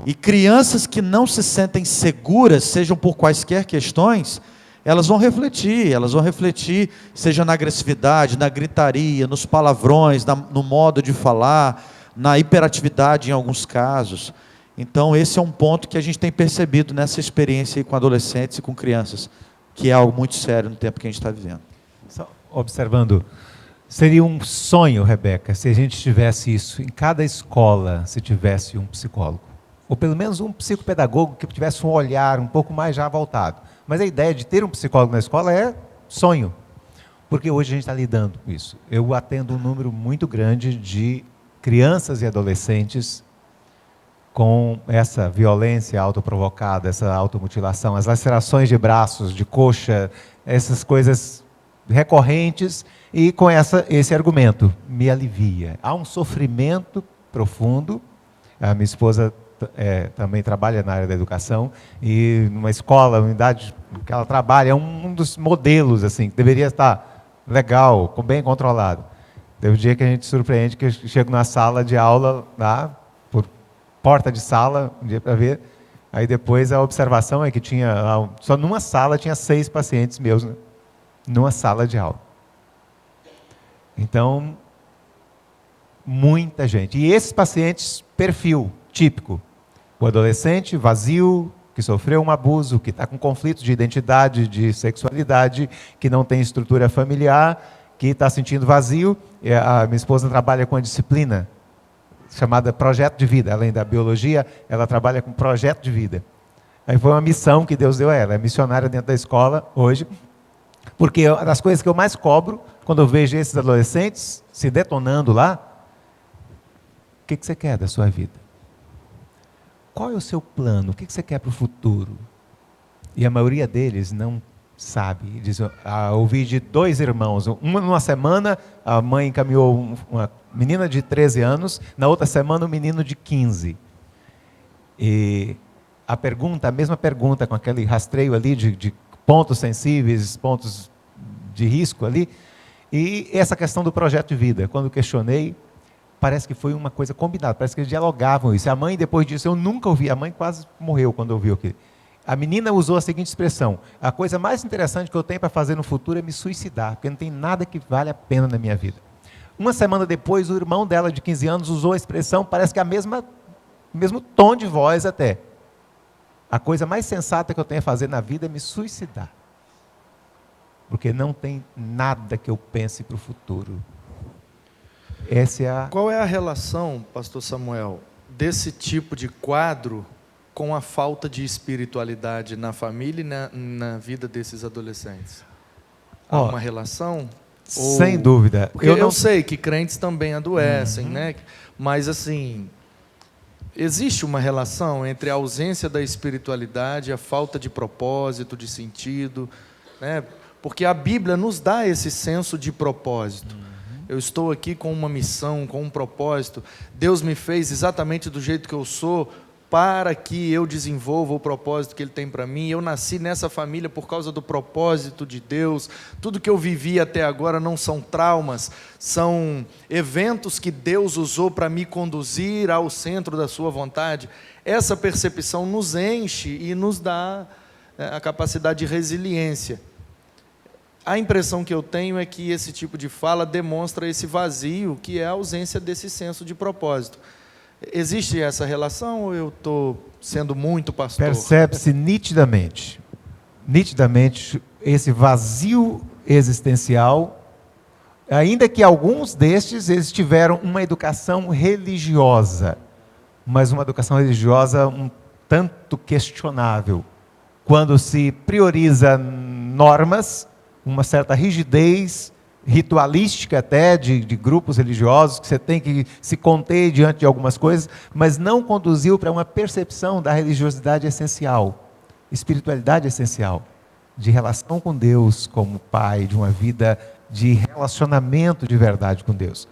E crianças que não se sentem seguras, sejam por quaisquer questões, elas vão refletir, seja na agressividade, na gritaria, nos palavrões, no modo de falar, na hiperatividade em alguns casos. Então, esse é um ponto que a gente tem percebido nessa experiência aí com adolescentes e com crianças, que é algo muito sério no tempo que a gente está vivendo.
Só observando, seria um sonho, Rebeca, se a gente tivesse isso em cada escola, se tivesse um psicólogo. Ou pelo menos um psicopedagogo que tivesse um olhar um pouco mais já voltado. Mas a ideia de ter um psicólogo na escola é sonho, porque hoje a gente está lidando com isso. Eu atendo um número muito grande de crianças e adolescentes com essa violência autoprovocada, essa automutilação, as lacerações de braços, de coxa, essas coisas recorrentes, e com esse argumento, me alivia. Há um sofrimento profundo. A minha esposa também trabalha na área da educação, e numa escola, unidade que ela trabalha, é um dos modelos assim, que deveria estar legal, bem controlado. Tem um dia que a gente surpreende, que eu chego na sala de aula, lá, por porta de sala, um dia para ver, aí depois a observação é que tinha, só numa sala tinha 6 pacientes meus, né? Numa sala de aula. Então, Muita gente. E esses pacientes, perfil típico. O adolescente vazio, que sofreu um abuso, que está com conflitos de identidade, de sexualidade, que não tem estrutura familiar, que está sentindo vazio. A minha esposa trabalha com a disciplina chamada projeto de vida. Além da biologia, ela trabalha com projeto de vida. Aí foi uma missão que Deus deu a ela. É missionária dentro da escola hoje. Porque uma das coisas que eu mais cobro, quando eu vejo esses adolescentes se detonando lá, o que você quer da sua vida? Qual é o seu plano? O que você quer para o futuro? E a maioria deles não sabe. Diz, ouvi de 2 irmãos. Numa semana, a mãe encaminhou uma menina de 13 anos, na outra semana, um menino de 15. E a mesma pergunta, com aquele rastreio ali de pontos sensíveis, pontos de risco ali. E essa questão do projeto de vida, quando questionei, parece que foi uma coisa combinada, parece que eles dialogavam isso. A mãe, depois disso, eu nunca ouvi, a mãe quase morreu quando ouviu aquilo. A menina usou a seguinte expressão: a coisa mais interessante que eu tenho para fazer no futuro é me suicidar, porque não tem nada que vale a pena na minha vida. Uma semana depois, o irmão dela, de 15 anos, usou a expressão, parece que o mesmo tom de voz até. A coisa mais sensata que eu tenho a fazer na vida é me suicidar. Porque não tem nada que eu pense para o futuro.
Qual é a relação, pastor Samuel, desse tipo de quadro com a falta de espiritualidade na família e na vida desses adolescentes? Há uma relação?
Sem dúvida.
Porque eu sei que crentes também adoecem, né? Mas assim, existe uma relação entre a ausência da espiritualidade e a falta de propósito, de sentido, né? Porque a Bíblia nos dá esse senso de propósito. Eu estou aqui com uma missão, com um propósito. Deus me fez exatamente do jeito que eu sou para que eu desenvolva o propósito que Ele tem para mim. Eu nasci nessa família por causa do propósito de Deus. Tudo que eu vivi até agora não são traumas, são eventos que Deus usou para me conduzir ao centro da sua vontade. Essa percepção nos enche e nos dá a capacidade de resiliência. A impressão que eu tenho é que esse tipo de fala demonstra esse vazio, que é a ausência desse senso de propósito. Existe essa relação ou eu estou sendo muito pastor?
Percebe-se nitidamente esse vazio existencial, ainda que alguns destes eles tiveram uma educação religiosa, mas uma educação religiosa um tanto questionável, quando se prioriza normas, uma certa rigidez ritualística até de grupos religiosos, que você tem que se conter diante de algumas coisas, mas não conduziu para uma percepção da religiosidade essencial, espiritualidade essencial, de relação com Deus como Pai, de uma vida de relacionamento de verdade com Deus.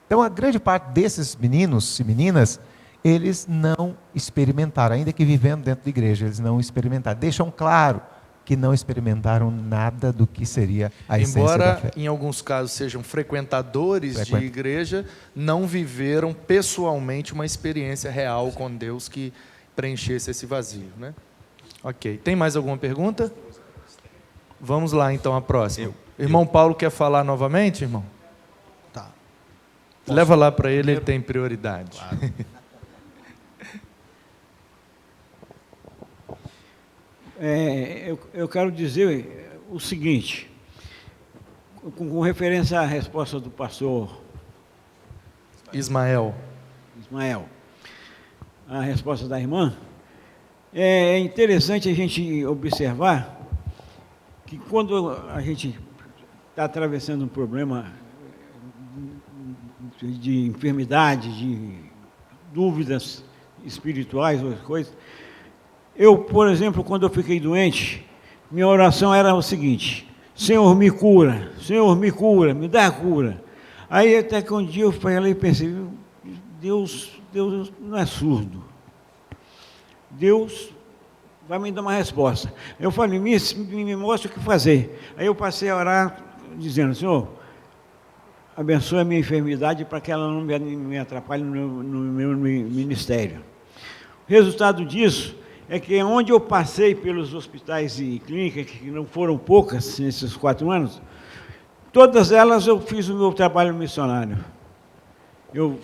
Então a grande parte desses meninos e meninas, eles não experimentaram, ainda que vivendo dentro da igreja, eles não experimentaram, deixam claro que não experimentaram nada do que seria a essência da fé.
Embora em alguns casos sejam frequentadores de igreja, não viveram pessoalmente uma experiência real com Deus que preenchesse esse vazio, né? Ok. Tem mais alguma pergunta? Vamos lá então a próxima. Irmão Paulo quer falar novamente, irmão?
Tá.
Leva lá para ele tem prioridade.
Claro.
Eu quero dizer o seguinte, com referência à resposta do pastor
Ismael,
a resposta da irmã, é interessante a gente observar que quando a gente está atravessando um problema de enfermidade, de dúvidas espirituais ou coisas, eu, por exemplo, quando eu fiquei doente, minha oração era o seguinte: Senhor, me cura, me dá a cura. Aí até que um dia eu falei e pensei, Deus não é surdo. Deus vai me dar uma resposta. Eu falei, me mostra o que fazer. Aí eu passei a orar dizendo, Senhor, abençoe a minha enfermidade para que ela não me atrapalhe no meu ministério. O resultado disso é que onde eu passei pelos hospitais e clínicas, que não foram poucas nesses 4 anos, todas elas eu fiz o meu trabalho missionário. eu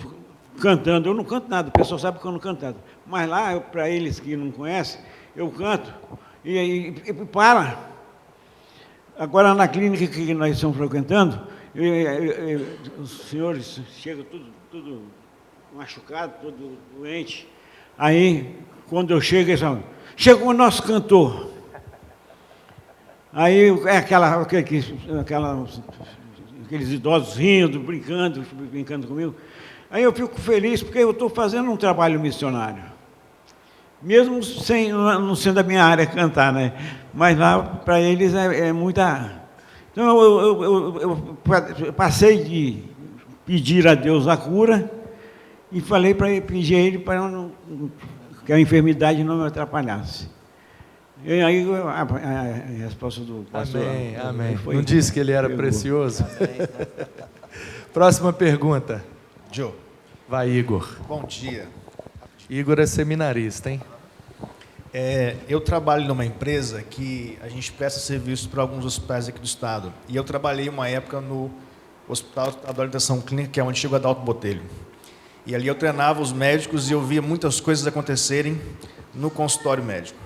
cantando, eu não canto nada, o pessoal sabe que eu não canto nada. Mas lá, para eles que não conhecem, eu canto e para. Agora, na clínica que nós estamos frequentando, os senhores chegam tudo machucado, tudo doente. Aí, quando eu chego, eles falam, chegou o nosso cantor. Aí é aqueles idosos rindo, brincando comigo. Aí eu fico feliz porque eu estou fazendo um trabalho missionário. Mesmo não sendo a minha área cantar, né? Mas lá, para eles, é muita... Então, eu passei de pedir a Deus a cura e falei para pedir a Ele para que a enfermidade não me atrapalhasse. E aí, a resposta do pastor...
Amém. Não disse que ele era precioso? Próxima pergunta.
Joe.
Vai, Igor.
Bom dia.
Igor é seminarista, hein?
Eu trabalho numa empresa que a gente presta serviço para alguns hospitais aqui do estado. E eu trabalhei uma época no Hospital de Orientação Clínica, que é o antigo Adalto Botelho. E ali eu treinava os médicos e eu via muitas coisas acontecerem no consultório médico.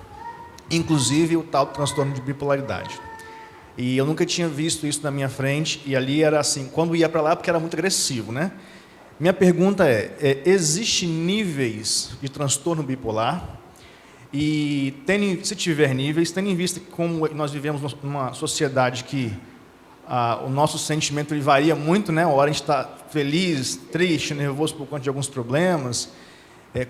Inclusive o tal transtorno de bipolaridade. E eu nunca tinha visto isso na minha frente. E ali era assim, quando ia para lá, porque era muito agressivo, né? Minha pergunta existe níveis de transtorno bipolar? E, se tiver níveis, tendo em vista que como nós vivemos numa sociedade que o nosso sentimento ele varia muito, né? Uma hora a gente está feliz, triste, nervoso por conta de alguns problemas.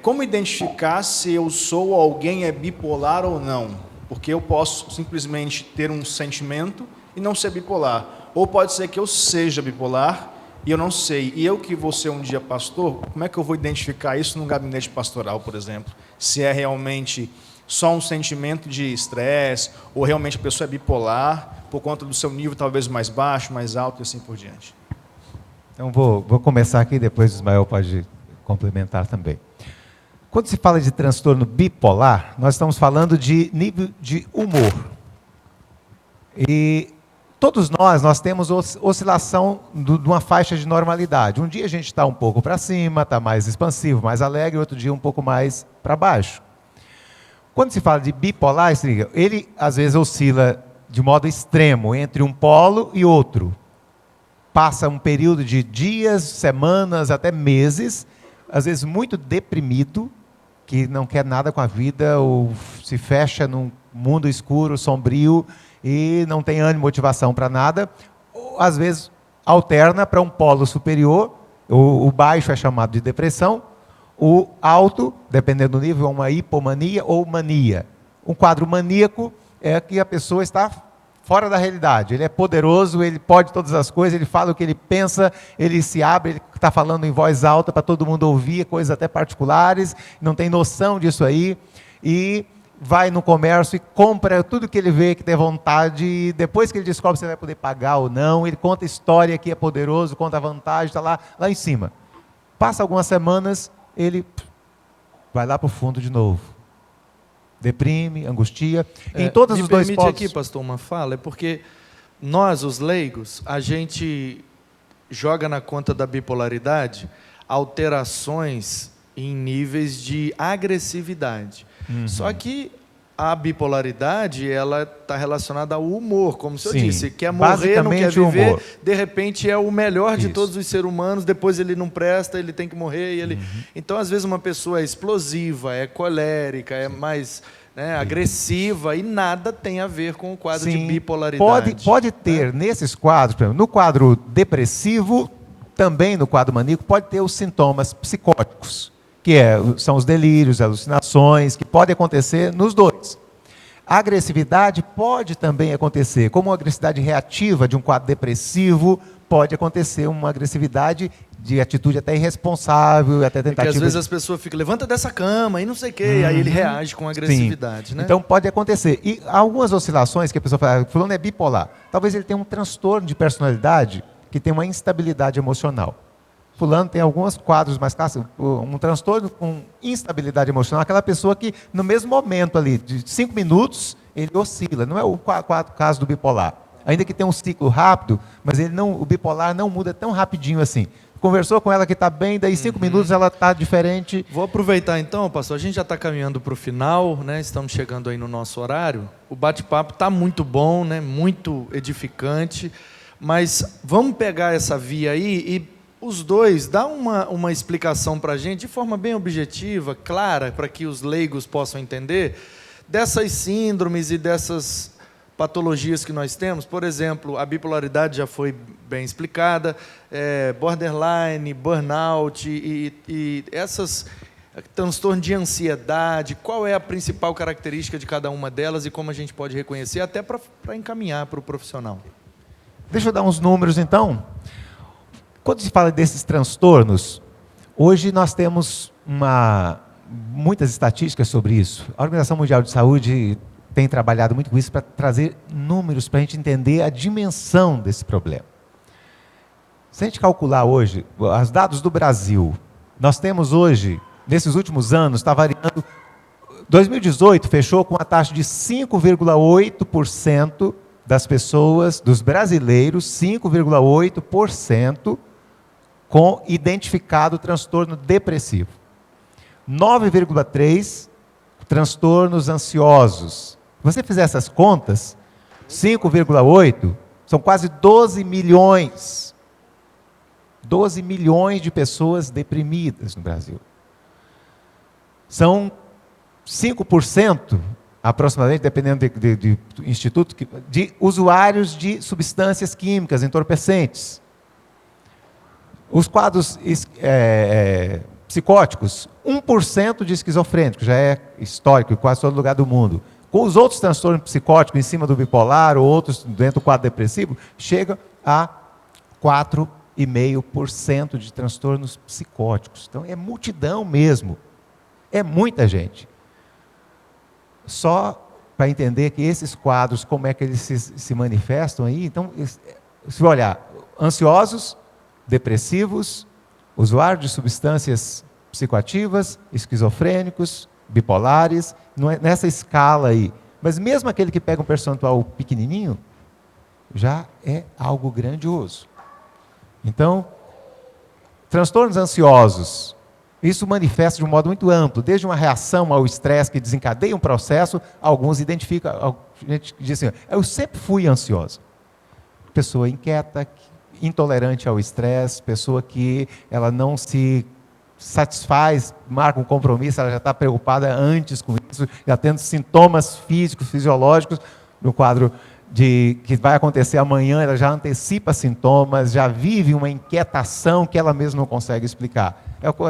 Como identificar se eu sou ou alguém é bipolar ou não? Porque eu posso simplesmente ter um sentimento e não ser bipolar. Ou pode ser que eu seja bipolar e eu não sei. E eu que vou ser um dia pastor, como é que eu vou identificar isso num gabinete pastoral, por exemplo? Se é realmente só um sentimento de estresse, ou realmente a pessoa é bipolar, por conta do seu nível talvez mais baixo, mais alto e assim por diante.
Então, vou começar aqui, depois o Ismael pode complementar também. Quando se fala de transtorno bipolar, nós estamos falando de nível de humor. E todos nós temos oscilação de uma faixa de normalidade. Um dia a gente está um pouco para cima, está mais expansivo, mais alegre, outro dia um pouco mais para baixo. Quando se fala de bipolar, ele às vezes oscila de modo extremo entre um polo e outro. Passa um período de dias, semanas, até meses, às vezes muito deprimido, que não quer nada com a vida, ou se fecha num mundo escuro, sombrio, e não tem ânimo, motivação para nada, ou às vezes alterna para um polo superior, o baixo é chamado de depressão, o alto, dependendo do nível, é uma hipomania ou mania. Um quadro maníaco é que a pessoa está fora da realidade, ele é poderoso, ele pode todas as coisas, ele fala o que ele pensa, ele se abre, ele está falando em voz alta para todo mundo ouvir, coisas até particulares, não tem noção disso aí, e vai no comércio e compra tudo que ele vê que tem vontade, e depois que ele descobre se vai poder pagar ou não, ele conta história que é poderoso, conta a vantagem, está lá em cima. Passa algumas semanas, ele vai lá para o fundo de novo. Deprime, angustia, em todos os dois polos.
Me permite aqui, pastor, uma fala, é porque nós, os leigos, a gente joga na conta da bipolaridade alterações em níveis de agressividade. Só que a bipolaridade, ela está relacionada ao humor, como o senhor disse, quer morrer, não quer viver, de repente é o melhor de todos os seres humanos, depois ele não presta, ele tem que morrer. Então, às vezes, uma pessoa é explosiva, é colérica, é mais agressiva, e nada tem a ver com o quadro de bipolaridade.
Pode ter, nesses quadros, por exemplo, no quadro depressivo, também no quadro maníaco, pode ter os sintomas psicóticos, que são os delírios, alucinações, que podem acontecer nos dois. A agressividade pode também acontecer, como uma agressividade reativa de um quadro depressivo, pode acontecer uma agressividade de atitude até irresponsável, até tentativa.
Porque às vezes as pessoas ficam, levanta dessa cama e não sei o quê, e aí ele reage com agressividade. Né?
Então pode acontecer. E há algumas oscilações que a pessoa fala, fulano é bipolar. Talvez ele tenha um transtorno de personalidade que tem uma instabilidade emocional. Fulano tem alguns quadros mais clássicos, um transtorno com instabilidade emocional, aquela pessoa que no mesmo momento ali, de 5 minutos, ele oscila. Não é o caso do bipolar. Ainda que tenha um ciclo rápido, mas o bipolar não muda tão rapidinho assim. conversou com ela que está bem, daí 5 minutos ela está diferente.
Vou aproveitar então, pastor, a gente já está caminhando para o final, né? Estamos chegando aí no nosso horário. O bate-papo está muito bom, né? Muito edificante, mas vamos pegar essa via aí e os dois, dá uma explicação para a gente, de forma bem objetiva, clara, para que os leigos possam entender, dessas síndromes e dessas patologias que nós temos. Por exemplo, a bipolaridade já foi bem explicada, borderline, burnout e essas transtorno de ansiedade, qual é a principal característica de cada uma delas e como a gente pode reconhecer, até para encaminhar para o profissional.
Deixa eu dar uns números então. Quando se fala desses transtornos, hoje nós temos muitas estatísticas sobre isso. A Organização Mundial de Saúde tem trabalhado muito com isso para trazer números para a gente entender a dimensão desse problema. Se a gente calcular hoje, os dados do Brasil, nós temos hoje, nesses últimos anos, está variando. 2018 fechou com a taxa de 5,8% das pessoas, dos brasileiros, 5,8%, com identificado transtorno depressivo. 9,3% transtornos ansiosos. Se você fizer essas contas, 5,8% são quase 12 milhões. 12 milhões de pessoas deprimidas no Brasil. São 5%, aproximadamente, dependendo do instituto, de usuários de substâncias químicas, entorpecentes. Os quadros psicóticos, 1% de esquizofrênico, já é histórico em quase todo lugar do mundo. Com os outros transtornos psicóticos em cima do bipolar ou outros dentro do quadro depressivo, chega a 4,5% de transtornos psicóticos. Então é multidão mesmo, é muita gente. Só para entender que esses quadros, como é que eles se manifestam aí, então, se olhar, ansiosos, depressivos, usuários de substâncias psicoativas, esquizofrênicos, bipolares, nessa escala aí. Mas mesmo aquele que pega um percentual pequenininho, já é algo grandioso. Então, transtornos ansiosos, isso manifesta de um modo muito amplo, desde uma reação ao estresse que desencadeia um processo, alguns identificam, a gente diz assim, eu sempre fui ansiosa. Pessoa inquieta, intolerante ao estresse, pessoa que ela não se satisfaz, marca um compromisso, ela já está preocupada antes com isso, já tendo sintomas físicos, fisiológicos, no quadro de que vai acontecer amanhã, ela já antecipa sintomas, já vive uma inquietação que ela mesma não consegue explicar.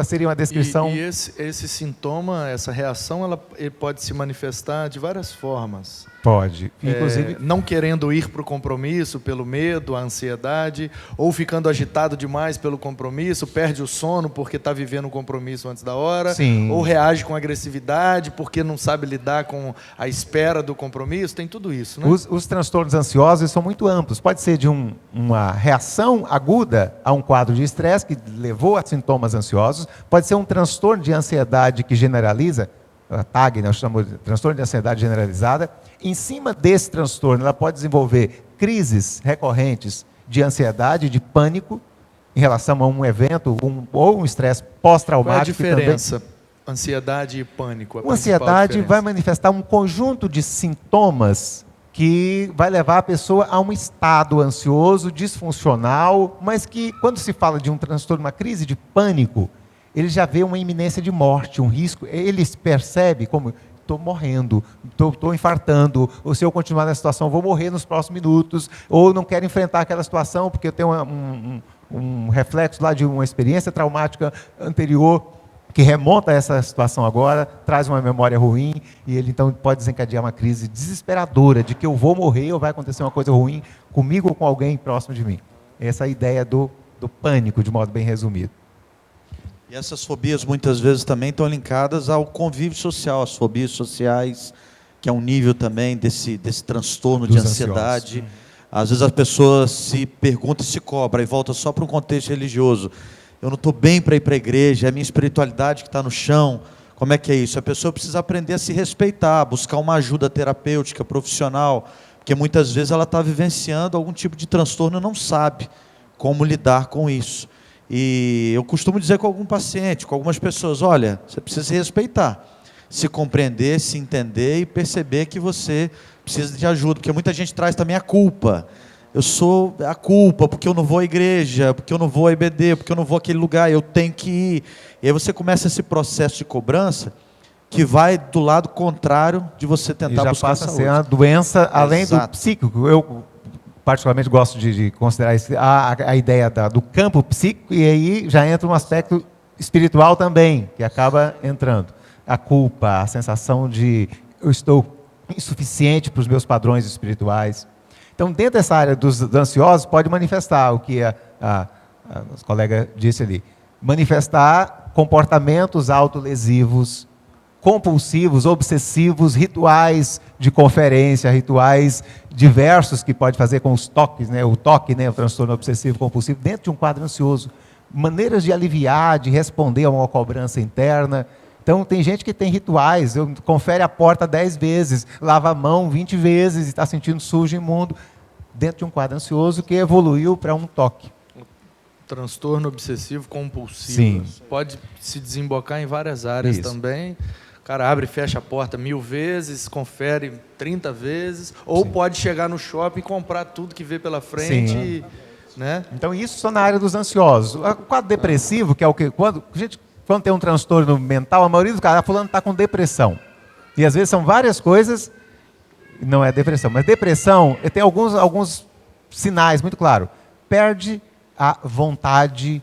Seria uma descrição...
E esse sintoma, essa reação, ele pode se manifestar de várias formas.
Pode. Inclusive...
não querendo ir para o compromisso pelo medo, a ansiedade, ou ficando agitado demais pelo compromisso, perde o sono porque está vivendo o compromisso antes da hora,
Sim.
Ou reage com agressividade porque não sabe lidar com a espera do compromisso, tem tudo isso, né?
Os transtornos ansiosos são muito amplos. Pode ser de uma reação aguda a um quadro de estresse que levou a sintomas ansiosos, pode ser um transtorno de ansiedade que generaliza, a TAG, nós chamamos de transtorno de ansiedade generalizada. Em cima desse transtorno, ela pode desenvolver crises recorrentes de ansiedade, de pânico, em relação a um evento ou um estresse pós-traumático.
Qual é a diferença? Ansiedade e pânico.
A ansiedade vai manifestar um conjunto de sintomas que vai levar a pessoa a um estado ansioso, disfuncional, mas que, quando se fala de um transtorno, uma crise de pânico, ele já vê uma iminência de morte, um risco. Ele percebe como, estou morrendo, estou infartando, ou se eu continuar nessa situação, vou morrer nos próximos minutos, ou não quero enfrentar aquela situação porque eu tenho um reflexo lá de uma experiência traumática anterior, que remonta a essa situação agora, traz uma memória ruim, e ele então pode desencadear uma crise desesperadora de que eu vou morrer ou vai acontecer uma coisa ruim comigo ou com alguém próximo de mim. Essa é a ideia do pânico, de modo bem resumido.
E essas fobias muitas vezes também estão linkadas ao convívio social, as fobias sociais, que é um nível também desse transtorno de ansiedade.
Ansiosos.
Às vezes as pessoas se perguntam e se cobram, e volta só para um contexto religioso. Eu não estou bem para ir para a igreja, é a minha espiritualidade que está no chão. Como é que é isso? A pessoa precisa aprender a se respeitar, buscar uma ajuda terapêutica, profissional, porque muitas vezes ela está vivenciando algum tipo de transtorno e não sabe como lidar com isso. E eu costumo dizer com algum paciente, com algumas pessoas, olha, você precisa se respeitar, se compreender, se entender e perceber que você precisa de ajuda, porque muita gente traz também a culpa. Eu sou a culpa, porque eu não vou à igreja, porque eu não vou à IBD, porque eu não vou àquele lugar, eu tenho que ir. E aí você começa esse processo de cobrança que vai do lado contrário de você tentar buscar
passa a
saúde.
ser uma doença além do
Exato.
psíquico. Eu particularmente gosto de considerar a ideia do campo psíquico, e aí já entra um aspecto espiritual também, que acaba entrando. A culpa, a sensação de eu estou insuficiente para os meus padrões espirituais. Então, dentro dessa área dos ansiosos, pode manifestar o que a nossa colega disse ali. Manifestar comportamentos autolesivos, compulsivos, obsessivos, rituais de conferência, rituais diversos que pode fazer com os toques, né? O toque, né? O transtorno obsessivo compulsivo, dentro de um quadro ansioso. Maneiras de aliviar, de responder a uma cobrança interna. Então, tem gente que tem rituais, confere a porta 10 vezes, lava a mão 20 vezes e está sentindo sujo e imundo, dentro de um quadro ansioso que evoluiu para um toque.
Transtorno obsessivo compulsivo.
Sim.
Pode se desembocar em várias áreas também. O cara abre e fecha a porta 1000 vezes, confere 30 vezes, ou pode chegar no shopping e comprar tudo que vê pela frente. E, né?
Então, isso só na área dos ansiosos. O quadro depressivo, que é o que... Quando tem um transtorno mental, a maioria dos caras, fulano está com depressão. E às vezes são várias coisas, não é depressão. Mas depressão tem alguns sinais muito claros. Perde a vontade,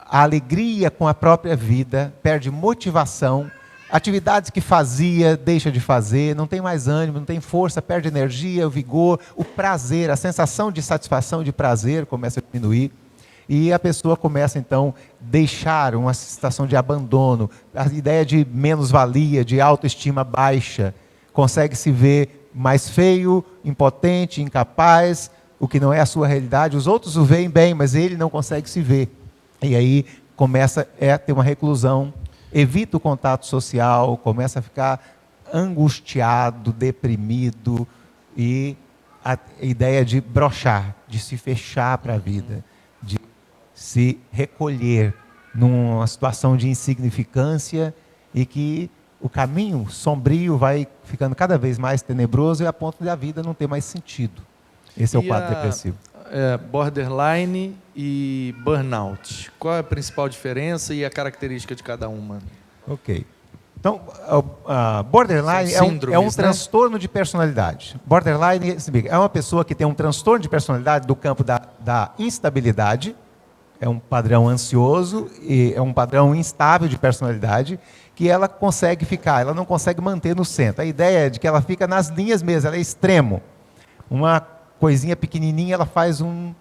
a alegria com a própria vida, perde motivação, atividades que fazia, deixa de fazer, não tem mais ânimo, não tem força, perde energia, o vigor, o prazer, a sensação de satisfação, de prazer começa a diminuir. E a pessoa começa, então, a deixar uma situação de abandono, a ideia de menos-valia, de autoestima baixa, consegue se ver mais feio, impotente, incapaz, o que não é a sua realidade. Os outros o veem bem, mas ele não consegue se ver. E aí começa a ter uma reclusão, evita o contato social, começa a ficar angustiado, deprimido, e a ideia de brochar, de se fechar para a vida, de se recolher numa situação de insignificância, e que o caminho sombrio vai ficando cada vez mais tenebroso e a ponto de a vida não ter mais sentido. Esse é o quadro depressivo.
Borderline e burnout. Qual é a principal diferença e a característica de cada uma?
Ok. Então, borderline é um transtorno de personalidade. Borderline é uma pessoa que tem um transtorno de personalidade do campo da instabilidade, é um padrão ansioso e é um padrão instável de personalidade, que ela consegue ficar, ela não consegue manter no centro. A ideia é de que ela fica nas linhas mesmo, ela é extremo. Uma coisinha pequenininha, ela faz um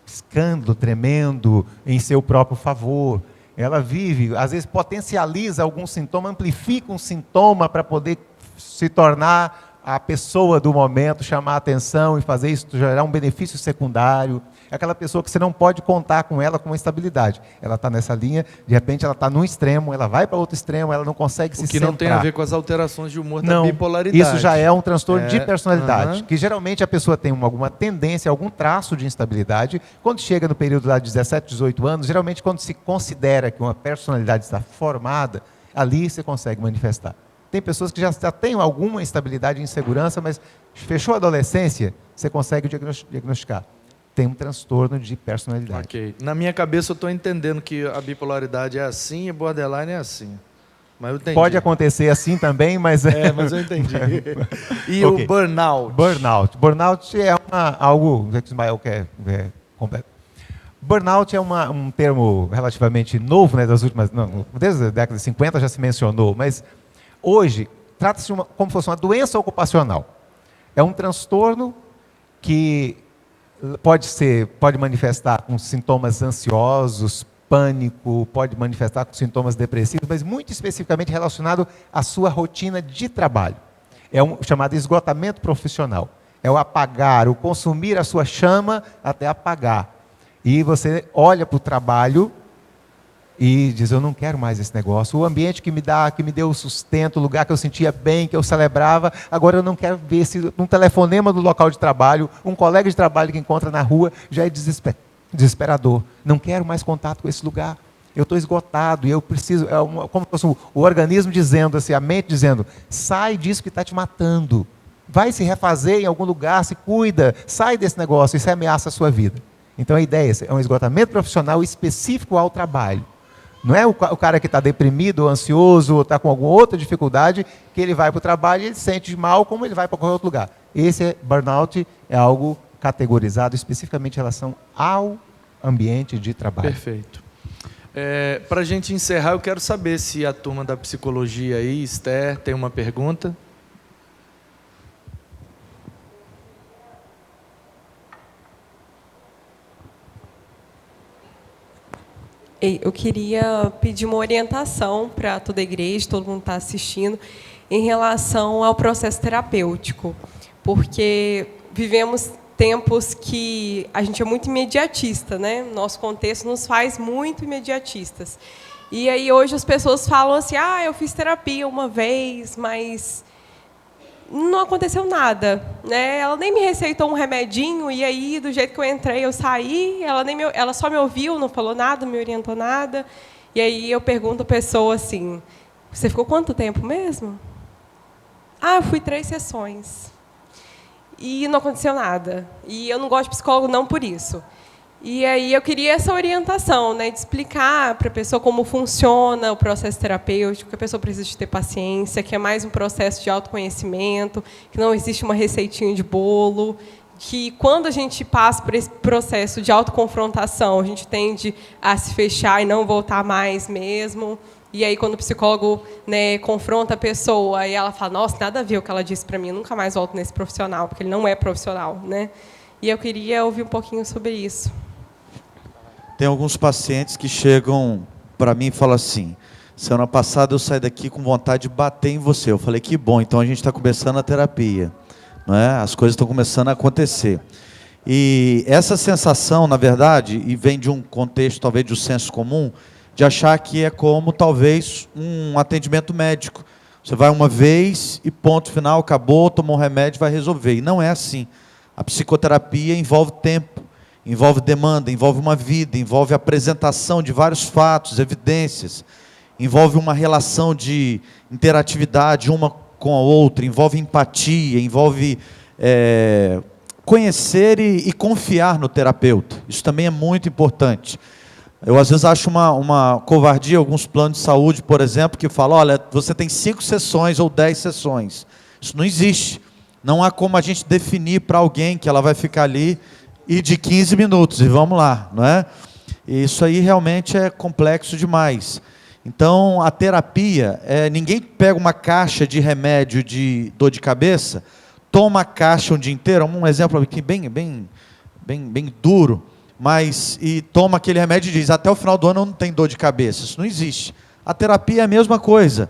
escândalo tremendo em seu próprio favor. Ela vive, às vezes potencializa algum sintoma, amplifica um sintoma para poder se tornar a pessoa do momento, chamar a atenção e fazer isso gerar um benefício secundário. É aquela pessoa que você não pode contar com ela com uma estabilidade. Ela está nessa linha, de repente ela está num extremo, ela vai para outro extremo, ela não consegue se centrar.
O que não tem a ver com as alterações de humor da bipolaridade.
Isso já é um transtorno de personalidade, que geralmente a pessoa tem alguma tendência, algum traço de instabilidade. Quando chega no período lá de 17, 18 anos, geralmente quando se considera que uma personalidade está formada, ali você consegue manifestar. Tem pessoas que já têm alguma instabilidade e insegurança, mas fechou a adolescência, você consegue diagnosticar. Tem um transtorno de personalidade.
Ok. Na minha cabeça eu estou entendendo que a bipolaridade é assim e borderline é assim. Mas eu entendi.
Pode acontecer assim também, mas...
mas eu entendi. E okay. O burnout?
Burnout é algo... Não sei se o Ismael quer completo. Burnout é um termo relativamente novo, né, das últimas... Não, desde a década de 50 já se mencionou, mas hoje trata-se de como se fosse uma doença ocupacional. É um transtorno que pode manifestar com sintomas ansiosos, pânico, pode manifestar com sintomas depressivos, mas muito especificamente relacionado à sua rotina de trabalho. É um chamado esgotamento profissional. É o apagar, o consumir a sua chama até apagar. E você olha para o trabalho e diz, eu não quero mais esse negócio. O ambiente que me deu o sustento, o lugar que eu sentia bem, que eu celebrava, agora eu não quero ver se um telefonema do local de trabalho, um colega de trabalho que encontra na rua, já é desesperador. Não quero mais contato com esse lugar. Eu estou esgotado e eu preciso... como se fosse o organismo dizendo, assim, a mente dizendo, sai disso que está te matando. Vai se refazer em algum lugar, se cuida, sai desse negócio, isso ameaça a sua vida. Então a ideia é um esgotamento profissional específico ao trabalho. Não é o cara que está deprimido, ou ansioso, ou está com alguma outra dificuldade, que ele vai para o trabalho e ele se sente mal como ele vai para qualquer outro lugar. Esse burnout é algo categorizado especificamente em relação ao ambiente de trabalho.
Perfeito. Para a gente encerrar, eu quero saber se a turma da psicologia aí, Esther, tem uma pergunta.
Eu queria pedir uma orientação para toda a igreja, todo mundo está assistindo, em relação ao processo terapêutico, porque vivemos tempos que a gente é muito imediatista, né? Nosso contexto nos faz muito imediatistas. E aí hoje as pessoas falam assim, eu fiz terapia uma vez, mas não aconteceu nada, né? Ela nem me receitou um remedinho, e aí, do jeito que eu entrei, eu saí, ela só me ouviu, não falou nada, não me orientou nada. E aí eu pergunto à pessoa assim, você ficou quanto tempo mesmo? Eu fui 3 sessões. E não aconteceu nada. E eu não gosto de psicólogo não por isso. E aí eu queria essa orientação, né, de explicar para a pessoa como funciona o processo terapêutico, que a pessoa precisa de ter paciência, que é mais um processo de autoconhecimento, que não existe uma receitinha de bolo, que quando a gente passa por esse processo de autoconfrontação, a gente tende a se fechar e não voltar mais mesmo. E aí, quando o psicólogo, né, confronta a pessoa, e ela fala, nossa, nada a ver o que ela disse para mim, eu nunca mais volto nesse profissional, porque ele não é profissional, né? E eu queria ouvir um pouquinho sobre isso.
Tem alguns pacientes que chegam para mim e falam assim, semana passada eu saí daqui com vontade de bater em você. Eu falei, que bom, então a gente está começando a terapia. Não é? As coisas estão começando a acontecer. E essa sensação, na verdade, e vem de um contexto, talvez, de um senso comum, de achar que é como, talvez, um atendimento médico. Você vai uma vez e ponto final, acabou, tomou um remédio, vai resolver. E não é assim. A psicoterapia envolve tempo, envolve demanda, envolve uma vida, envolve apresentação de vários fatos, evidências, envolve uma relação de interatividade uma com a outra, envolve empatia, envolve conhecer e confiar no terapeuta. Isso também é muito importante. Eu, às vezes, acho uma covardia alguns planos de saúde, por exemplo, que falam, olha, você tem 5 sessões ou 10 sessões. Isso não existe. Não há como a gente definir para alguém que ela vai ficar ali e de 15 minutos, e vamos lá, não é? E isso aí realmente é complexo demais. Então, a terapia, ninguém pega uma caixa de remédio de dor de cabeça, toma a caixa um dia inteiro, um exemplo aqui bem duro, mas e toma aquele remédio e diz, até o final do ano não tem dor de cabeça. Isso não existe. A terapia é a mesma coisa,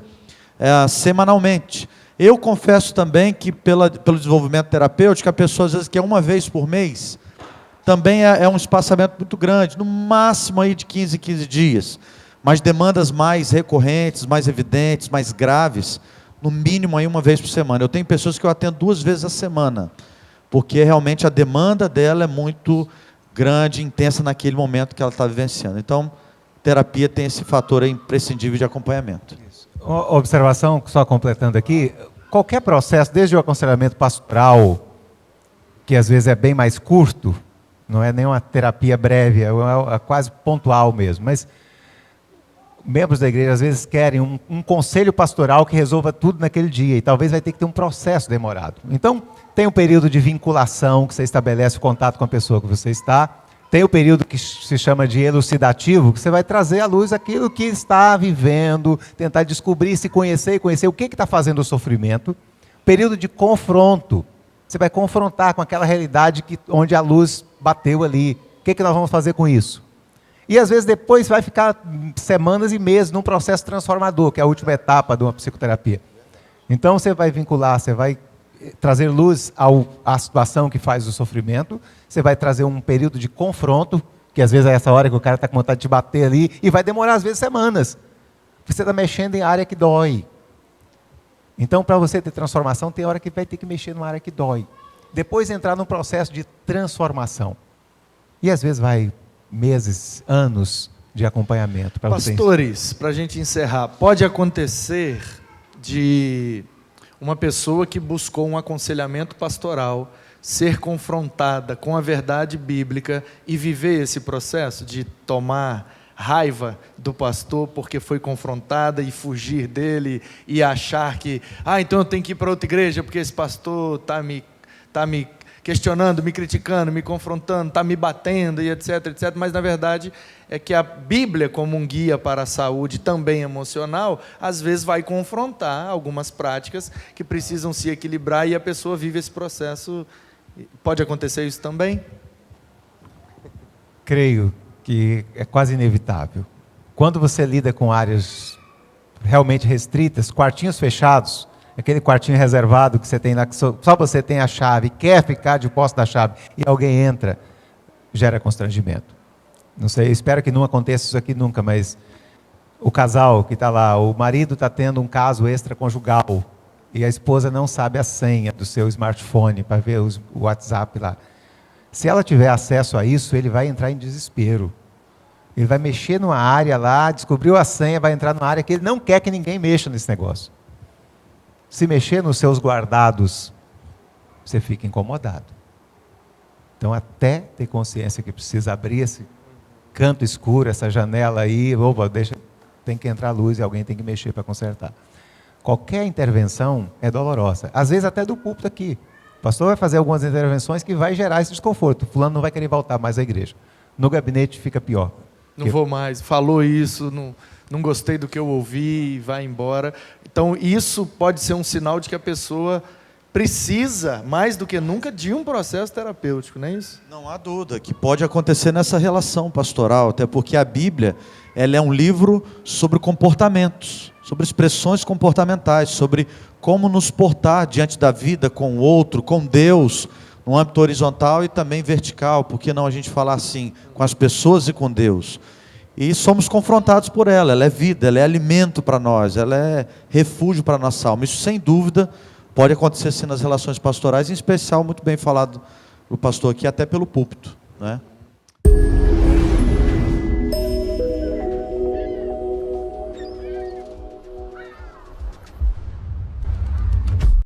semanalmente. Eu confesso também que pelo desenvolvimento terapêutico, a pessoa às vezes quer uma vez por mês, também é um espaçamento muito grande, no máximo aí de 15 em 15 dias. Mas demandas mais recorrentes, mais evidentes, mais graves, no mínimo aí uma vez por semana. Eu tenho pessoas que eu atendo 2 vezes a semana, porque realmente a demanda dela é muito grande, intensa naquele momento que ela está vivenciando. Então, terapia tem esse fator aí imprescindível de acompanhamento.
Observação, só completando aqui, qualquer processo, desde o aconselhamento pastoral, que às vezes é bem mais curto, não é nem uma terapia breve, é quase pontual mesmo, mas membros da igreja às vezes querem um conselho pastoral que resolva tudo naquele dia, e talvez vai ter que ter um processo demorado. Então, tem um período de vinculação, que você estabelece o contato com a pessoa que você está, tem o período que se chama de elucidativo, que você vai trazer à luz aquilo que está vivendo, tentar descobrir, se conhecer e conhecer o que está fazendo o sofrimento. Período de confronto, você vai confrontar com aquela realidade onde a luz bateu ali. O que nós vamos fazer com isso? E às vezes depois vai ficar semanas e meses num processo transformador, que é a última etapa de uma psicoterapia. Então você vai vincular, você vai trazer luz à situação que faz o sofrimento, você vai trazer um período de confronto, que às vezes é essa hora que o cara está com vontade de bater ali, e vai demorar às vezes semanas, porque você está mexendo em área que dói. Então, para você ter transformação, tem hora que vai ter que mexer numa área que dói. Depois entrar num processo de transformação. E às vezes vai meses, anos de acompanhamento.
Pastores, para a gente encerrar, pode acontecer de uma pessoa que buscou um aconselhamento pastoral ser confrontada com a verdade bíblica e viver esse processo de tomar raiva do pastor porque foi confrontada e fugir dele e achar que, então eu tenho que ir para outra igreja porque esse pastor está me questionando, me criticando, me confrontando, está me batendo e etc, etc. Mas, na verdade, é que a Bíblia, como um guia para a saúde também emocional, às vezes vai confrontar algumas práticas que precisam se equilibrar e a pessoa vive esse processo. Pode acontecer isso também?
Creio que é quase inevitável. Quando você lida com áreas realmente restritas, quartinhos fechados, aquele quartinho reservado que você tem lá, que só você tem a chave, quer ficar de posse da chave, e alguém entra, gera constrangimento. Não sei, espero que não aconteça isso aqui nunca, mas o casal que está lá, o marido está tendo um caso extraconjugal, e a esposa não sabe a senha do seu smartphone para ver o WhatsApp lá. Se ela tiver acesso a isso, ele vai entrar em desespero. Ele vai mexer numa área lá, descobriu a senha, vai entrar numa área que ele não quer que ninguém mexa nesse negócio. Se mexer nos seus guardados, você fica incomodado. Então, até ter consciência que precisa abrir esse canto escuro, essa janela aí, tem que entrar luz e alguém tem que mexer para consertar. Qualquer intervenção é dolorosa. Às vezes até do púlpito aqui. O pastor vai fazer algumas intervenções que vai gerar esse desconforto. Fulano não vai querer voltar mais à igreja. No gabinete fica pior.
Não vou mais, falou isso, não gostei do que eu ouvi, vai embora. Então, isso pode ser um sinal de que a pessoa precisa, mais do que nunca, de um processo terapêutico, não é isso?
Não há dúvida que pode acontecer nessa relação pastoral, até porque a Bíblia ela é um livro sobre comportamentos, sobre expressões comportamentais, sobre como nos portar diante da vida, com o outro, com Deus, no âmbito horizontal e também vertical, por que não a gente falar assim, com as pessoas e com Deus? E somos confrontados por ela é vida, ela é alimento para nós, ela é refúgio para a nossa alma. Isso, sem dúvida, pode acontecer sim nas relações pastorais, em especial, muito bem falado do pastor aqui, até pelo púlpito, né?